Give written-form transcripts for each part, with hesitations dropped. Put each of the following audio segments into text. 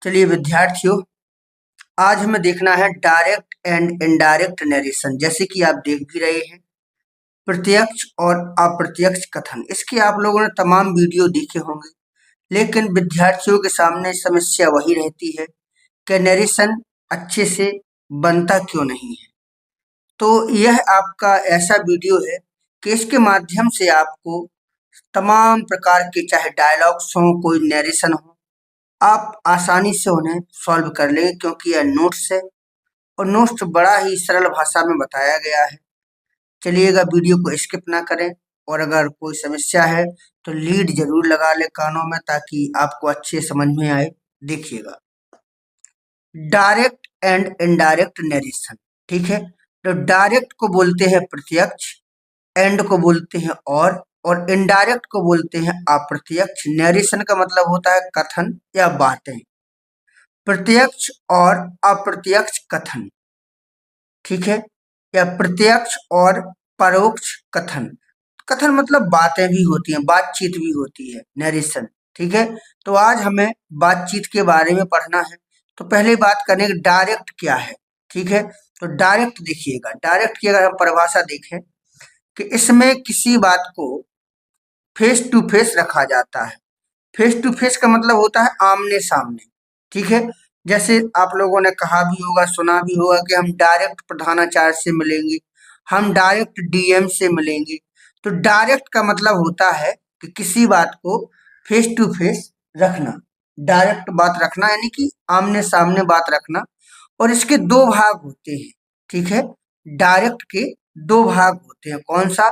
चलिए विद्यार्थियों, आज हमें देखना है डायरेक्ट एंड इनडायरेक्ट नरेशन। जैसे कि आप देख भी रहे हैं, प्रत्यक्ष और अप्रत्यक्ष कथन। इसके आप लोगों ने तमाम वीडियो देखे होंगे, लेकिन विद्यार्थियों के सामने समस्या वही रहती है कि नरेशन अच्छे से बनता क्यों नहीं है। तो यह आपका ऐसा वीडियो है कि इसके माध्यम से आपको तमाम प्रकार के, चाहे डायलॉग्स हों, कोई नरेशन हो, आप आसानी से उन्हें सॉल्व कर लेंगे, क्योंकि यह नोट्स है और नोट्स बड़ा ही सरल भाषा में बताया गया है। चलिएगा, वीडियो को स्किप ना करें, और अगर कोई समस्या है तो लीड जरूर लगा ले कानों में, ताकि आपको अच्छे समझ में आए। देखिएगा, डायरेक्ट एंड इनडायरेक्ट नरेशन। ठीक है, तो डायरेक्ट को बोलते हैं प्रत्यक्ष, एंड को बोलते हैं और इनडायरेक्ट को बोलते हैं अप्रत्यक्ष। नरेशन का मतलब होता है कथन या बातें। प्रत्यक्ष और अप्रत्यक्ष कथन, ठीक है, या प्रत्यक्ष और परोक्ष कथन। कथन मतलब बातें भी होती हैं, बातचीत भी होती है, नरेशन। ठीक है, तो आज हमें बातचीत के बारे में पढ़ना है। तो पहले बात करेंगे डायरेक्ट क्या है। ठीक है, तो डायरेक्ट देखिएगा, डायरेक्ट की अगर हम परिभाषा देखें कि इसमें किसी बात को फेस टू फेस रखा जाता है। फेस टू फेस का मतलब होता है आमने सामने। ठीक है, जैसे आप लोगों ने कहा भी होगा, सुना भी होगा कि हम डायरेक्ट प्रधानाचार्य से मिलेंगे, हम डायरेक्ट डीएम से मिलेंगे। तो डायरेक्ट का मतलब होता है कि किसी बात को फेस टू फेस रखना, डायरेक्ट बात रखना, यानी कि आमने सामने बात रखना। और इसके दो भाग होते हैं। ठीक है, डायरेक्ट के दो भाग होते हैं। कौन सा?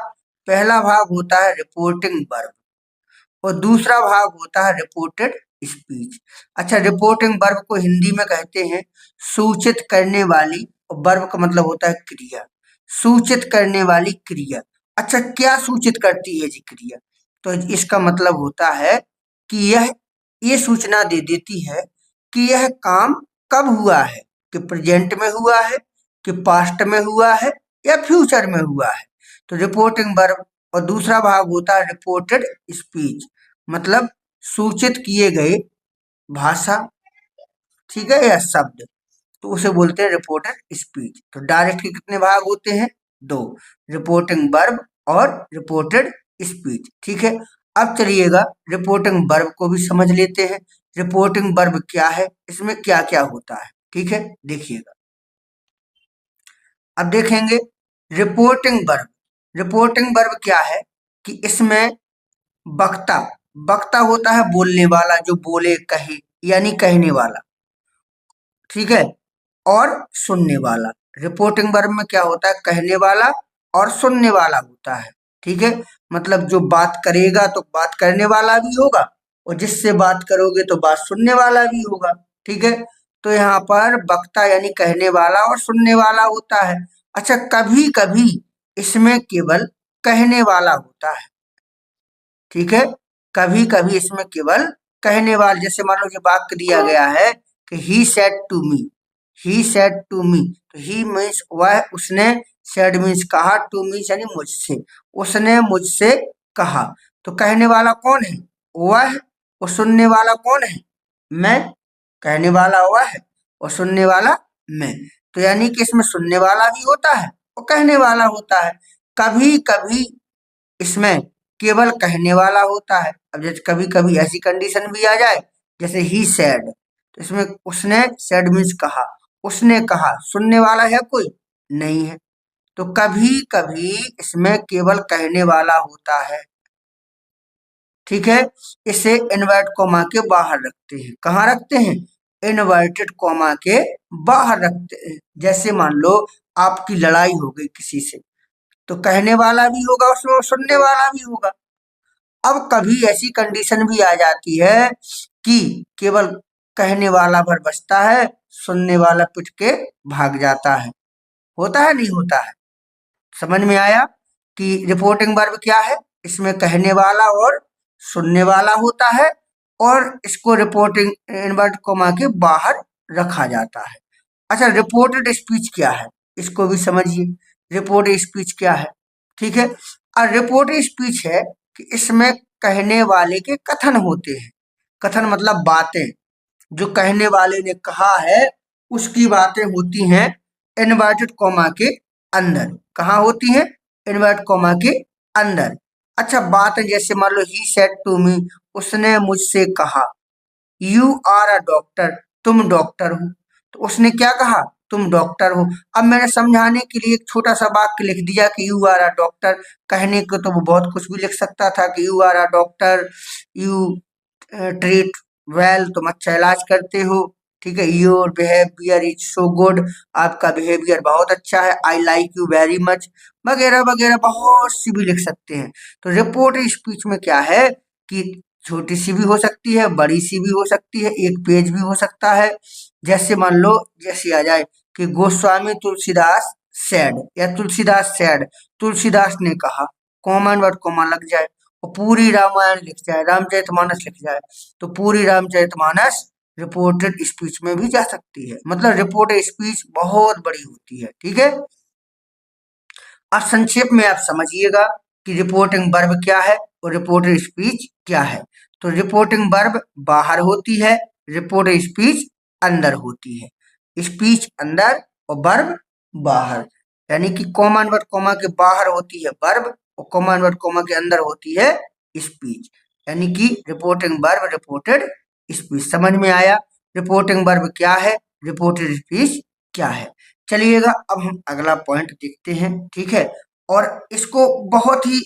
पहला भाग होता है रिपोर्टिंग वर्ब, और दूसरा भाग होता है रिपोर्टेड स्पीच। अच्छा, रिपोर्टिंग वर्ब को हिंदी में कहते हैं सूचित करने वाली, और वर्ब का मतलब होता है क्रिया, सूचित करने वाली क्रिया। अच्छा, क्या सूचित करती है जी क्रिया? तो इसका मतलब होता है कि यह ये सूचना दे देती है कि यह काम कब हुआ है, कि प्रेजेंट में हुआ है, कि पास्ट में हुआ है, या फ्यूचर में हुआ है। तो रिपोर्टिंग वर्ब। और दूसरा भाग होता है रिपोर्टेड स्पीच, मतलब सूचित किए गए भाषा, ठीक है, या शब्द, तो उसे बोलते हैं रिपोर्टेड स्पीच। तो डायरेक्ट के कितने भाग होते हैं? दो, रिपोर्टिंग वर्ब और रिपोर्टेड स्पीच। ठीक है, अब चलिएगा रिपोर्टिंग वर्ब को भी समझ लेते हैं। रिपोर्टिंग वर्ब क्या है, इसमें क्या क्या होता है। ठीक है, देखिएगा, अब देखेंगे रिपोर्टिंग वर्ब। रिपोर्टिंग वर्ब क्या है कि इसमें वक्ता, वक्ता होता है बोलने वाला, जो बोले, कहे, यानी कहने वाला। ठीक है, और सुनने वाला। रिपोर्टिंग वर्ब में क्या होता है? कहने वाला और सुनने वाला होता है। ठीक है, मतलब जो बात करेगा तो बात करने वाला भी होगा, और जिससे बात करोगे तो बात सुनने वाला भी होगा। ठीक है, तो यहाँ पर वक्ता यानी कहने वाला और सुनने वाला होता है। अच्छा, कभी कभी इसमें केवल कहने वाला होता है। ठीक है, कभी कभी इसमें केवल कहने वाला, जैसे मान लो कि वाक्य दिया गया है कि he said to me, he said to me, तो ही मीन्स वह, उसने, सेड मीन्स कहा, टू मीन्स यानी मुझसे, उसने मुझसे कहा। तो कहने वाला कौन है? वह। और सुनने वाला कौन है? मैं। कहने वाला वह है और सुनने वाला मैं। तो यानी कि इसमें सुनने वाला भी होता है और कहने वाला होता है। कभी कभी इसमें केवल कहने वाला होता है। अब जैसे कभी कभी ऐसी कंडीशन भी आ जाए, जैसे ही सैड, तो इसमें उसने, सैड मीन्स कहा, उसने कहा, सुनने वाला है कोई? नहीं है। तो कभी कभी इसमें केवल कहने वाला होता है। ठीक है, इसे इन्वर्ट कॉमा के बाहर रखते हैं। कहाँ रखते हैं? इन्वर्टेड कॉमा के बाहर रखते हैं। जैसे मान लो आपकी लड़ाई हो गई किसी से, तो कहने वाला भी होगा उसमें और सुनने वाला भी होगा। अब कभी ऐसी कंडीशन भी आ जाती है कि केवल कहने वाला भर बचता है, सुनने वाला पिट के भाग जाता है। होता है, नहीं होता है? समझ में आया कि रिपोर्टिंग वर्ब क्या है? इसमें कहने वाला और सुनने वाला होता है, और इसको रिपोर्टिंग इनवर्ट कॉमा के बाहर रखा जाता है। अच्छा, रिपोर्टेड स्पीच क्या है? इसको भी समझिए। रिपोर्टेड स्पीच क्या है? ठीक है, और रिपोर्टेड स्पीच है कि इसमें कहने वाले के कथन होते हैं। कथन मतलब बातें, जो कहने वाले ने कहा है उसकी बातें होती हैं इनवर्टेड कॉमा के अंदर। कहाँ होती हैं? इनवर्टेड कॉमा के अंदर। अच्छा, बात है जैसे मान लो ही सेड टू मी, उसने मुझसे कहा, यू आर अ डॉक्टर, तुम डॉक्टर हो। तो उसने क्या कहा? तुम डॉक्टर हो। अब मैंने समझाने के लिए एक छोटा सा वाक्य लिख दिया कि यू आर अ डॉक्टर। कहने को तो वो बहुत कुछ भी लिख सकता था कि you are a doctor, you treat well, तुम अच्छा इलाज करते हो, ठीक है, your behaviour is so good, आपका बिहेवियर बहुत अच्छा है, I like you very much, वगैरह वगैरह बहुत सी भी लिख सकते हैं। तो रिपोर्ट स्पीच में क्या है कि छोटी सी भी हो सकती है, बड़ी सी भी हो सकती है, एक पेज भी हो सकता है। जैसे मान लो, जैसे आ जाए कि गोस्वामी तुलसीदास सेड, या तुलसीदास सेड, तुलसीदास ने कहा, कॉमन वर्ड कॉमा लग जाए, और पूरी रामायण लिख जाए, रामचरितमानस लिख जाए, तो पूरी रामचरितमानस रिपोर्टेड स्पीच में भी जा सकती है। मतलब रिपोर्टेड स्पीच बहुत बड़ी होती है, ठीक है। अब संक्षेप में आप समझिएगा कि रिपोर्टिंग वर्ब क्या है और रिपोर्टेड स्पीच क्या है। तो रिपोर्टिंग वर्ब बाहर होती है, रिपोर्टेड स्पीच अंदर होती है। स्पीच अंदर और वर्ब बाहर, यानी कि कॉमन वर्ड कॉमा के बाहर होती है वर्ब और कॉमन वर्ड कॉमा के अंदर होती है स्पीच, यानी कि रिपोर्टिंग वर्ब रिपोर्टेड स्पीच। समझ में आया? रिपोर्टिंग वर्ब क्या है, रिपोर्टेड स्पीच क्या है। चलिएगा अब हम अगला पॉइंट देखते हैं, ठीक है। और इसको बहुत ही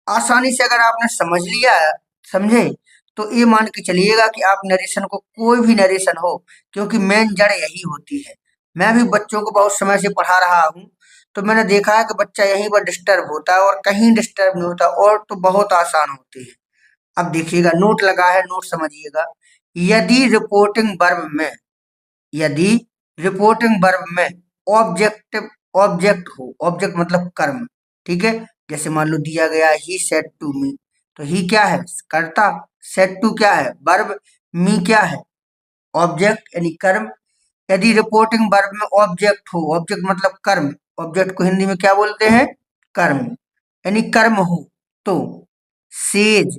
आसानी से अगर आपने समझ लिया, समझे, तो ये मान के चलिएगा कि आप नरेशन को, कोई भी नरेशन हो, क्योंकि मेन जड़ यही होती है। मैं भी बच्चों को बहुत समय से पढ़ा रहा हूँ, तो मैंने देखा है कि बच्चा यहीं पर डिस्टर्ब होता है और कहीं डिस्टर्ब नहीं होता, और तो बहुत आसान होते हैं। अब देखिएगा, नोट लगा है, नोट समझिएगा। यदि रिपोर्टिंग वर्ब में, यदि रिपोर्टिंग वर्ब में ऑब्जेक्टिव ऑब्जेक्ट हो, ऑब्जेक्ट मतलब कर्म, ठीक है। जैसे मान लो दिया गया ही सेड टू मी, तो ही क्या है? कर्ता, सेड टू क्या है? वर्ब, मी क्या है? ऑब्जेक्ट यानी कर्म। यदि रिपोर्टिंग वर्ब में ऑब्जेक्ट हो, ऑब्जेक्ट मतलब कर्म, ऑब्जेक्ट को हिंदी में क्या बोलते हैं? कर्म, यानी कर्म हो, तो सेज,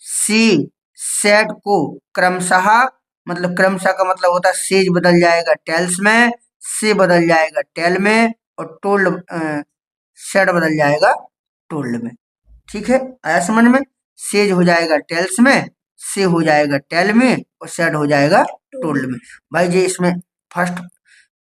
सी, सेड को क्रमशः, मतलब क्रमशः का मतलब होता है सेज बदल जाएगा टेल्स में, से बदल जाएगा टेल में, और टोल्ड, सेड बदल जाएगा टोल्ड में, ठीक है। आया समझ में? सेज हो जाएगा टेल्स में, से हो जाएगा टेल में, और सेड हो जाएगा टोल्ड में। भाई जी इसमें फर्स्ट,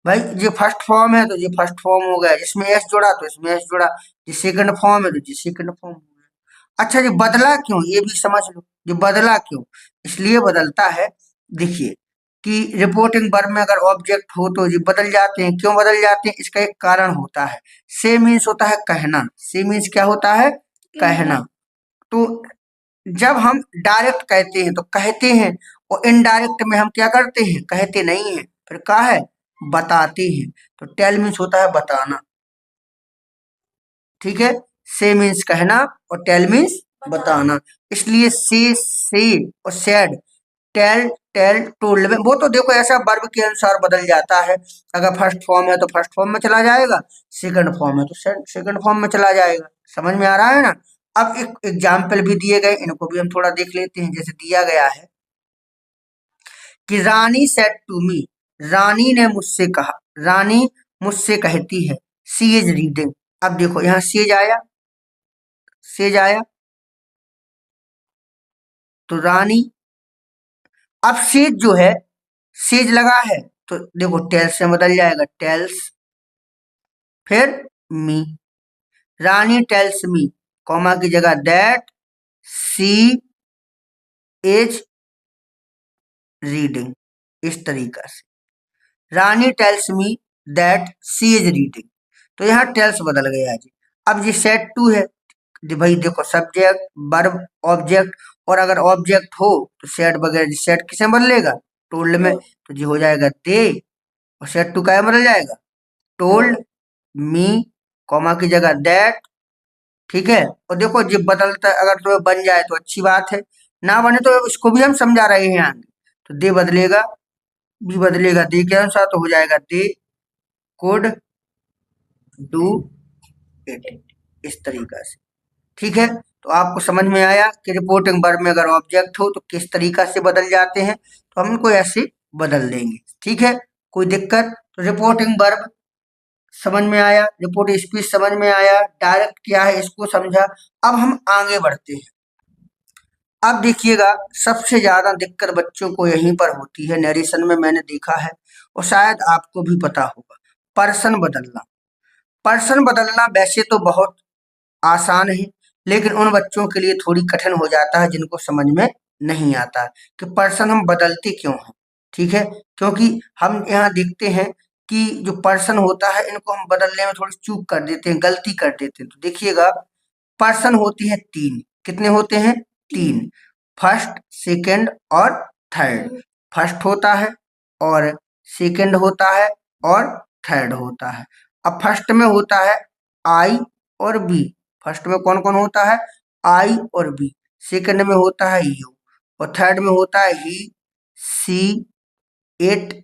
भाई ये फर्स्ट फॉर्म है तो ये फर्स्ट फॉर्म हो गया, जिसमें एस जोड़ा तो इसमें एस जोड़ा, ये सेकंड फॉर्म है तो ये सेकंड फॉर्म हो गया। अच्छा, ये बदला क्यों, ये भी समझ लो, ये बदला क्यों? इसलिए बदलता है, देखिए, कि रिपोर्टिंग वर्ब में अगर ऑब्जेक्ट हो तो ये बदल जाते हैं। क्यों बदल जाते हैं? इसका एक कारण होता है। से मीन्स होता है कहना, से मीन्स क्या होता है? कहना। तो जब हम डायरेक्ट कहते हैं तो कहते हैं, और इनडायरेक्ट में हम क्या करते हैं? कहते नहीं हैं, फिर क्या है? बताते हैं। तो टेल मीन्स होता है बताना, ठीक है। से मीन्स कहना और टेल मीन्स बताना, इसलिए से और सेड, टेल, टेल, टोल्ड में, वो तो देखो ऐसा वर्ब के अनुसार बदल जाता है। अगर फर्स्ट फॉर्म है तो फर्स्ट फॉर्म में चला जाएगा, सेकंड फॉर्म है तो सेकंड फॉर्म में चला जाएगा। समझ में आ रहा है ना? अब एक एग्जाम्पल भी दिए गए, इनको भी हम थोड़ा देख लेते हैं। जैसे दिया गया है कि रानी सेड टू मी, रानी ने मुझसे कहा, रानी मुझसे कहती है, सी इज रीडिंग। अब देखो यहाँ सेज आया, सेज आया, तो रानी, अब सेज जो है, सेज लगा है, तो देखो टेल्स से बदल जाएगा टेल्स, फिर मी, रानी टेल्स मी, कॉमा की जगह दैट सी इज रीडिंग, इस तरीका से Rani tells me that she is reading. तो यहाँ टेल्स बदल गया जी। अब ये सेट टू है, भाई देखो सब्जेक्ट, वर्ब, ऑब्जेक्ट, और अगर ऑब्जेक्ट हो तो सेट वगैरह, सेट किसे बदलेगा? टोल्ड में, तो ये हो जाएगा दे, और सेट टू क्या बदल जाएगा? टोल्ड मी, कॉमा की जगह दैट, ठीक है। और देखो जब बदलता, अगर तुम्हें बन जाए तो अच्छी बात है, ना बने तो इसको भी हम समझा रहे हैं आगे। तो दे बदलेगा, बी बदलेगा दे के अनुसार, तो हो जाएगा दे कुड डू इट, इस तरीका से, ठीक है। तो आपको समझ में आया कि रिपोर्टिंग वर्ब में अगर ऑब्जेक्ट हो तो किस तरीका से बदल जाते हैं, तो हम इनको ऐसे बदल देंगे। ठीक है, कोई दिक्कत? तो रिपोर्टिंग वर्ब समझ में आया, रिपोर्ट स्पीच समझ में आया, डायरेक्ट क्या है इसको समझा। अब हम आगे बढ़ते हैं। अब देखिएगा, सबसे ज्यादा दिक्कत बच्चों को यहीं पर होती है नरेशन में, मैंने देखा है और शायद आपको भी पता होगा, पर्सन बदलना। पर्सन बदलना वैसे तो बहुत आसान है, लेकिन उन बच्चों के लिए थोड़ी कठिन हो जाता है जिनको समझ में नहीं आता है कि पर्सन हम बदलते क्यों हैं। ठीक है, क्योंकि हम यहाँ देखते हैं कि जो पर्सन होता है इनको हम बदलने में थोड़ी चूक कर देते हैं, गलती कर देते हैं। तो देखिएगा, पर्सन होती है तीन। कितने होते हैं? तीन। फर्स्ट, सेकंड और थर्ड। फर्स्ट होता है और सेकंड होता है और थर्ड होता है। अब फर्स्ट में होता है आई और बी। फर्स्ट में कौन कौन होता है? आई और बी। सेकंड में होता है यू और थर्ड में होता है ही, सी, इट,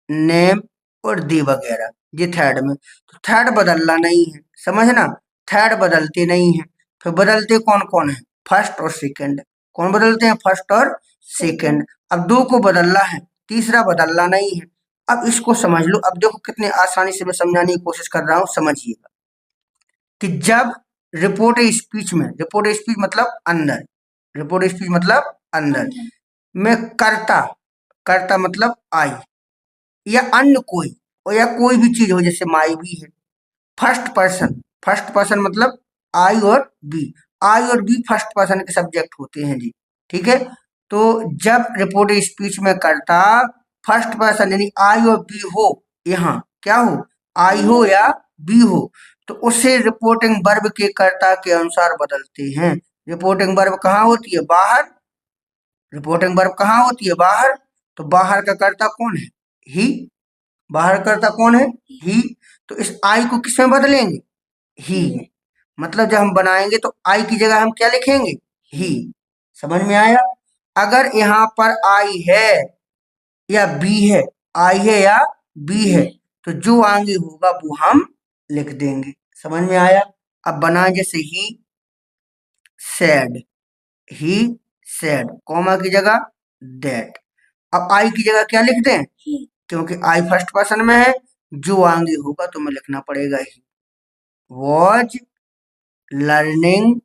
नेम और दे वगैरह। ये थर्ड में। तो थर्ड बदलना नहीं है, समझना, थर्ड बदलते नहीं है। फिर बदलते कौन कौन है? फर्स्ट और सेकंड। कौन बदलते हैं? फर्स्ट और सेकंड। अब दो को बदलना है, तीसरा बदलना नहीं है। अब इसको समझ लो। अब देखो कितने आसानी से मैं समझाने की कोशिश कर रहा हूं, समझिएगा कि जब रिपोर्ट स्पीच में, रिपोर्ट स्पीच मतलब अंदर, रिपोर्ट स्पीच मतलब अंदर में कर्ता, कर्ता मतलब आई या अन्य कोई, और या कोई भी चीज हो, जैसे माई भी है। फर्स्ट पर्सन, फर्स्ट पर्सन मतलब आई और बी। आई और बी फर्स्ट पर्सन के सब्जेक्ट होते हैं जी। ठीक है, तो जब रिपोर्ट स्पीच में करता फर्स्ट पर्सन यानी आई और बी हो, यहाँ क्या हो? आई हो या बी हो, तो उसे रिपोर्टिंग वर्ब के कर्ता के अनुसार बदलते हैं। रिपोर्टिंग वर्ब कहाँ होती है? बाहर। रिपोर्टिंग वर्ब कहाँ होती है? बाहर। तो बाहर का कर्ता कौन है? ही। बाहर करता कौन है? ही। तो इस आई को किस में बदलेंगे? ही में। मतलब जब हम बनाएंगे तो आई की जगह हम क्या लिखेंगे? ही। समझ में आया? अगर यहाँ पर आई है या बी है, आई है या बी है, तो जो आगे होगा वो हम लिख देंगे। समझ में आया? अब बना जैसे ही सैड, ही सैड, कॉमा की जगह दैट। अब आई की जगह क्या लिख दें? क्योंकि आई फर्स्ट पर्सन में है, जो आगे होगा तो हमें लिखना पड़ेगा ही। Was learning.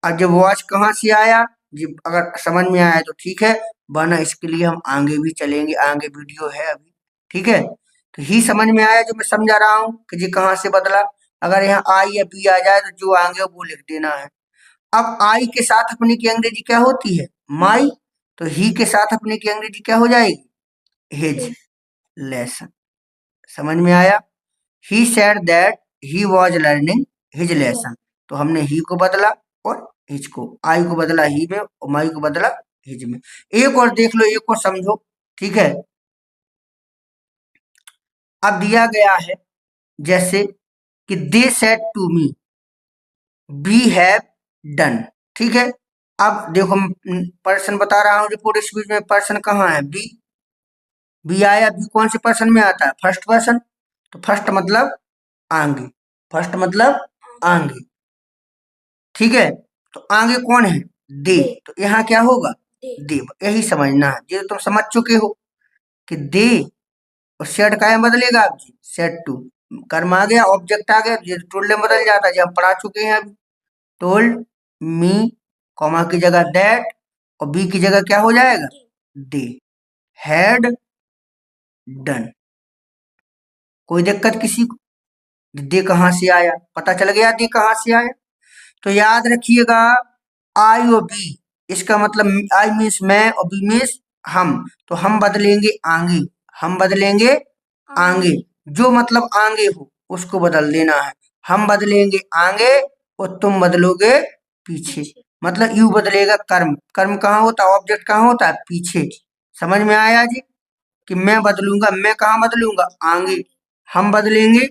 अब जब वॉच कहाँ से आया जी, अगर समझ में आया तो ठीक है, वरना इसके लिए हम आगे भी चलेंगे, आगे वीडियो है अभी। ठीक है, तो ही समझ में आया जो मैं समझा रहा हूँ कि जी कहाँ से बदला। अगर यहाँ आई या बी आ जाए तो जो आगे वो लिख देना है। अब आई के साथ अपनी की अंग्रेजी क्या होती है? माई। तो ही के साथ अपनी की अंग्रेजी क्या हो जाएगी? His lesson. समझ में आया? He said that he was learning his lesson. तो हमने ही को बदला और हिज को, आई को बदला ही में और माई को बदला हिज में। एक और देख लो, एक और समझो। ठीक है, अब दिया गया है जैसे कि they said to me we have done. ठीक है, अब देखो पर्सन बता रहा हूँ, रिपोर्ट स्पीच में पर्सन कहाँ है? बी। बी आया, बी कौन से पर्सन में आता है? First person. तो फर्स्ट मतलब आगे, फर्स्ट मतलब आगे। ठीक है, तो आगे कौन है? दे। तो यहाँ क्या होगा? दे। यही समझना है, ये तो तुम समझ चुके हो कि दे और सेट का बदलेगा आप जी, सेट टू। कर्म आ गया, ऑब्जेक्ट आ गया, ये टोल्ड में बदल जाता है, जो हम पढ़ा चुके हैं अभी। टोल्ड मी, कॉमा की जगह दैट और बी की जगह क्या हो जाएगा? They had done. कोई दिक्कत किसी को? दे कहाँ से आया? पता चल गया दे कहाँ से आया? तो याद रखिएगा, आई और बी, इसका मतलब आई मीन्स मैं और बी मीन्स हम। तो हम बदलेंगे आगे, हम बदलेंगे आगे। जो मतलब आगे हो उसको बदल देना है। हम बदलेंगे आगे और तुम बदलोगे पीछे। मतलब यू बदलेगा कर्म। कर्म कहाँ होता है? ऑब्जेक्ट कहाँ होता है? पीछे। समझ में आया जी? कि मैं बदलूंगा, मैं कहाँ बदलूंगा? आगे। हम बदलेंगे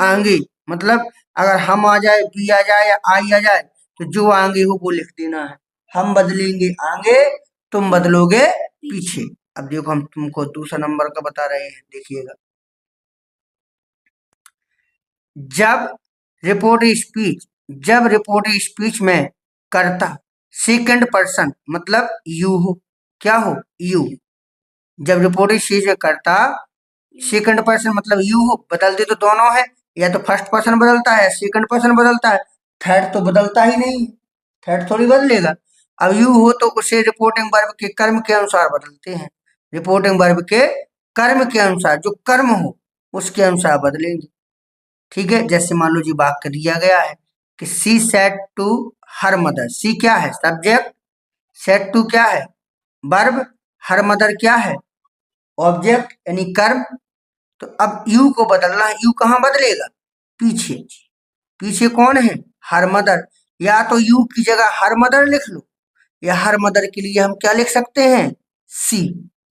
आगे, मतलब अगर हम आ जाए, बी आ जाए या आई आ जाए, तो जो आगे हो वो लिख देना है। हम बदलेंगे आगे, तुम बदलोगे पीछे। अब देखो हम तुमको दूसरा नंबर का बता रहे हैं, देखिएगा। जब रिपोर्ट स्पीच, जब रिपोर्ट स्पीच में कर्ता सेकंड पर्सन मतलब यू हो, क्या हो, यू। जब रिपोर्टिंग स्पीच में कर्ता सेकंड पर्सन मतलब यू हो, बदलते तो दोनों है, या तो फर्स्ट पर्सन बदलता है, सेकंड पर्सन बदलता है, थर्ड तो बदलता ही नहीं, थर्ड थोड़ी बदलेगा। अब यू हो तो उसे रिपोर्टिंग वर्ब के कर्म के अनुसार बदलते हैं, रिपोर्टिंग वर्ब के कर्म के अनुसार, जो कर्म हो उसके अनुसार बदलेंगे। ठीक है, जैसे मान लो जी वाक्य दिया गया है कि she said to her mother, she क्या है, सब्जेक्ट, सेड टू क्या है, वर्ब, हर मदर क्या है, ऑब्जेक्ट यानी कर्म। तो अब यू को बदलना है, यू कहाँ बदलेगा, पीछे, पीछे कौन है, हर मदर। या तो यू की जगह हर मदर लिख लो, या हर मदर के लिए हम क्या लिख सकते हैं, सी,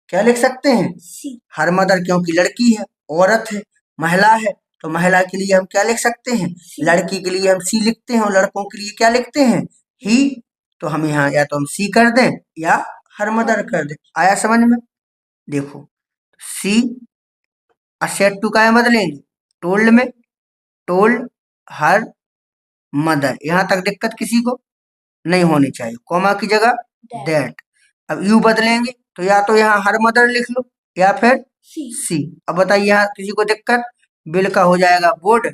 क्या लिख सकते हैं, सी, हर मदर, क्योंकि लड़की है, औरत है, महिला है, तो महिला के लिए हम क्या लिख सकते हैं, लड़की के लिए हम सी लिखते हैं, और लड़कों के लिए क्या लिखते हैं, ही। तो हम यहाँ या तो हम सी कर दें या हर मदर कर दें। आया समझ में, देखो सी और सेट टू का बदलेंगे, टोल्ड में, टोल्ड हर मदर, यहां तक दिक्कत किसी को नहीं होनी चाहिए, कॉमा की जगह दैट। अब यू बदलेंगे तो या तो यहाँ हर मदर लिख लो या फिर सी। अब बताइए यहाँ किसी को दिक्कत, बिल का हो जाएगा वुड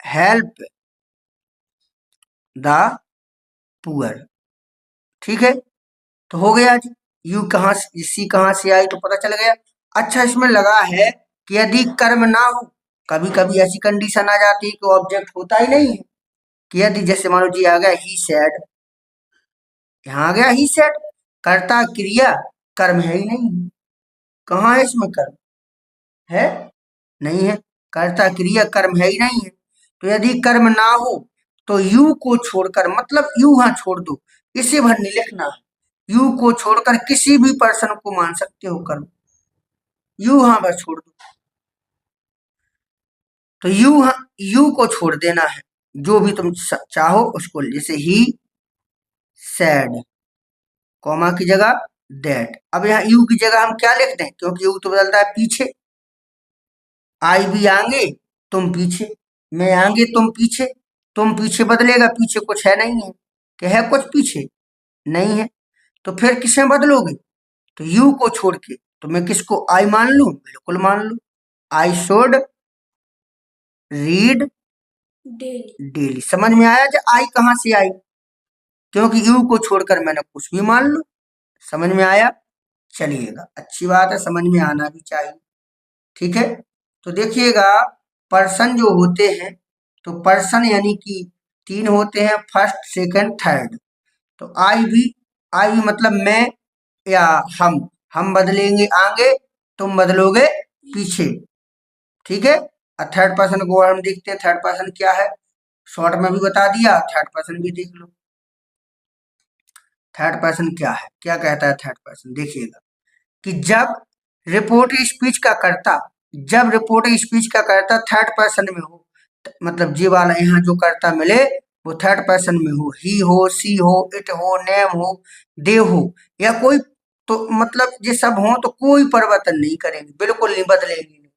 हेल्प द पुअर। ठीक है, तो हो गया जी, यू कहाँ से सी कहाँ से आई तो पता चल गया। अच्छा, इसमें लगा है कि यदि कर्म ना हो, कभी कभी ऐसी कंडीशन आ जाती है कि ऑब्जेक्ट होता ही नहीं है, कि यदि जैसे मानो जी आ गया ही सैड, यहाँ आ गया ही सैड, कर्ता क्रिया कर्म है ही नहीं, कहाँ है इसमें कर्म, है नहीं है, कर्ता क्रिया कर्म है ही नहीं है। तो यदि कर्म ना हो तो यू को छोड़कर, मतलब यू वहां छोड़ दो, इसे भर नहीं लिखना है, यू को छोड़कर किसी भी पर्सन को मान सकते हो कर्म, यू वहां पर छोड़ दो। तो यू को छोड़ देना है, जो भी तुम चाहो उसको, जैसे ही सैड, कॉमा की जगह दैट। अब यहाँ यू की जगह हम क्या लिख दें, क्योंकि यू तो बदलता है पीछे, आई भी आगे तुम पीछे, मैं आगे तुम पीछे बदलेगा, पीछे कुछ है नहीं है, क्या है कुछ पीछे नहीं है, तो फिर किसे बदलोगे, तो यू को छोड़ के, तो मैं किसको आई मान लू, बिल्कुल मान लू, आई शुड रीड डेली। समझ में आया जो आई कहां से आई, क्योंकि यू को छोड़कर मैंने कुछ भी मान लू, समझ में आया, चलिएगा अच्छी बात है, समझ में आना भी चाहिए। ठीक है, तो देखिएगा पर्सन जो होते हैं, तो पर्सन यानी कि तीन होते हैं, फर्स्ट सेकंड थर्ड। तो आई भी मतलब मैं या हम बदलेंगे आगे, तुम बदलोगे पीछे। ठीक है, और थर्ड पर्सन को हम देखते हैं, थर्ड पर्सन क्या है, शॉर्ट में भी बता दिया, थर्ड पर्सन भी देख लो। थर्ड पर्सन क्या है, क्या कहता है थर्ड पर्सन, देखिएगा कि जब रिपोर्टिंग स्पीच का करता, जब रिपोर्टिंग स्पीच का करता थर्ड पर्सन में हो, मतलब जी वाला यहाँ जो करता मिले वो थर्ड पर्सन में हो, ही हो, सी हो, इट हो, नेम हो, दे हो, या कोई, तो मतलब ये सब हो तो कोई परिवर्तन नहीं करेंगे, बिल्कुल नहीं बदलेंगे,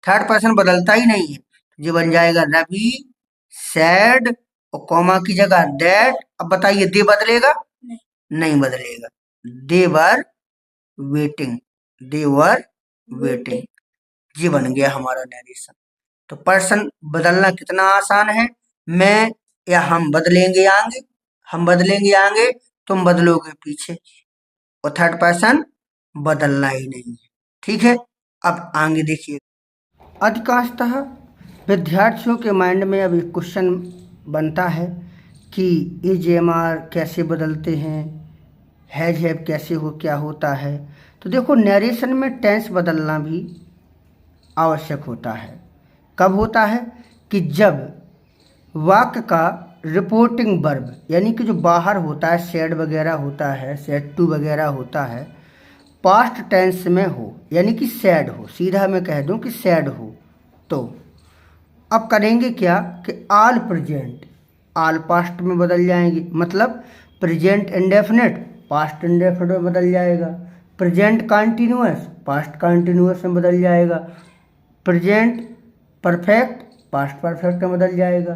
थर्ड पर्सन बदलता ही नहीं है। ये बन जाएगा रवि सैड और कॉमा की जगह दैट। अब बताइए दे बदलेगा, नहीं बदलेगा, देवर वेटिंग, देवर वेटिंग, ये बन गया हमारा नरेशन। तो पर्सन बदलना कितना आसान है, मैं या हम बदलेंगे आगे, हम बदलेंगे आगे, तुम बदलोगे पीछे, और थर्ड पर्सन बदलना ही नहीं है। ठीक है, अब आगे देखिए, अधिकांशतः विद्यार्थियों के माइंड में अब एक क्वेश्चन बनता है कि एज एम आर कैसे बदलते हैं, हैज हैव कैसे हो, क्या होता है। तो देखो नरेशन में टेंस बदलना भी आवश्यक होता है, कब होता है, कि जब वाक्य का रिपोर्टिंग वर्ब यानी कि जो बाहर होता है, सेड वगैरह होता है, सेड टू वगैरह होता है, पास्ट टेंस में हो, यानी कि सैड हो, सीधा मैं कह दूं कि सैड हो। तो अब करेंगे क्या कि आल प्रेजेंट, आल पास्ट में बदल जाएंगे, मतलब प्रेजेंट इंडेफिनिट पास्ट इंडेफिनिट में बदल जाएगा, प्रेजेंट कंटिन्यूअस पास्ट कंटिन्यूअस में बदल जाएगा, प्रेजेंट परफेक्ट पास्ट परफेक्ट में बदल जाएगा,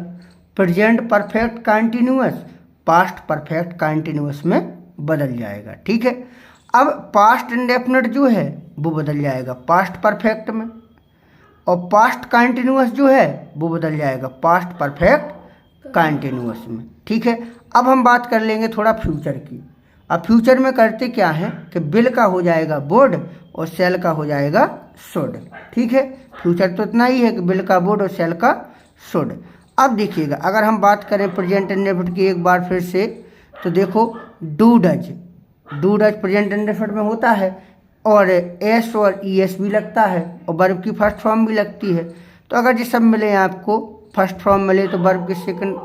present perfect continuous past perfect continuous में बदल जाएगा। ठीक है, अब पास्ट इंडेफिनिट जो है वो बदल जाएगा पास्ट परफेक्ट में, और पास्ट कंटिन्यूअस जो है वो बदल जाएगा पास्ट परफेक्ट कंटिन्यूअस में। ठीक है, अब हम बात कर लेंगे थोड़ा फ्यूचर की। अब फ्यूचर में करते क्या है कि बिल का हो जाएगा वुड और सेल का हो जाएगा शुड। ठीक है, फ्यूचर तो इतना ही है कि बिल का वुड और सेल का शुड। अब देखिएगा, अगर हम बात करें प्रेजेंट इंडेफिनिट की एक बार फिर से, तो देखो डू डज प्रेजेंट इंडेफिनिट में होता है, और एस और ई एस भी लगता है, और वर्ब की फर्स्ट फॉर्म भी लगती है। तो अगर ये सब मिले आपको, फर्स्ट फॉर्म मिले, तो वर्ब के सेकंड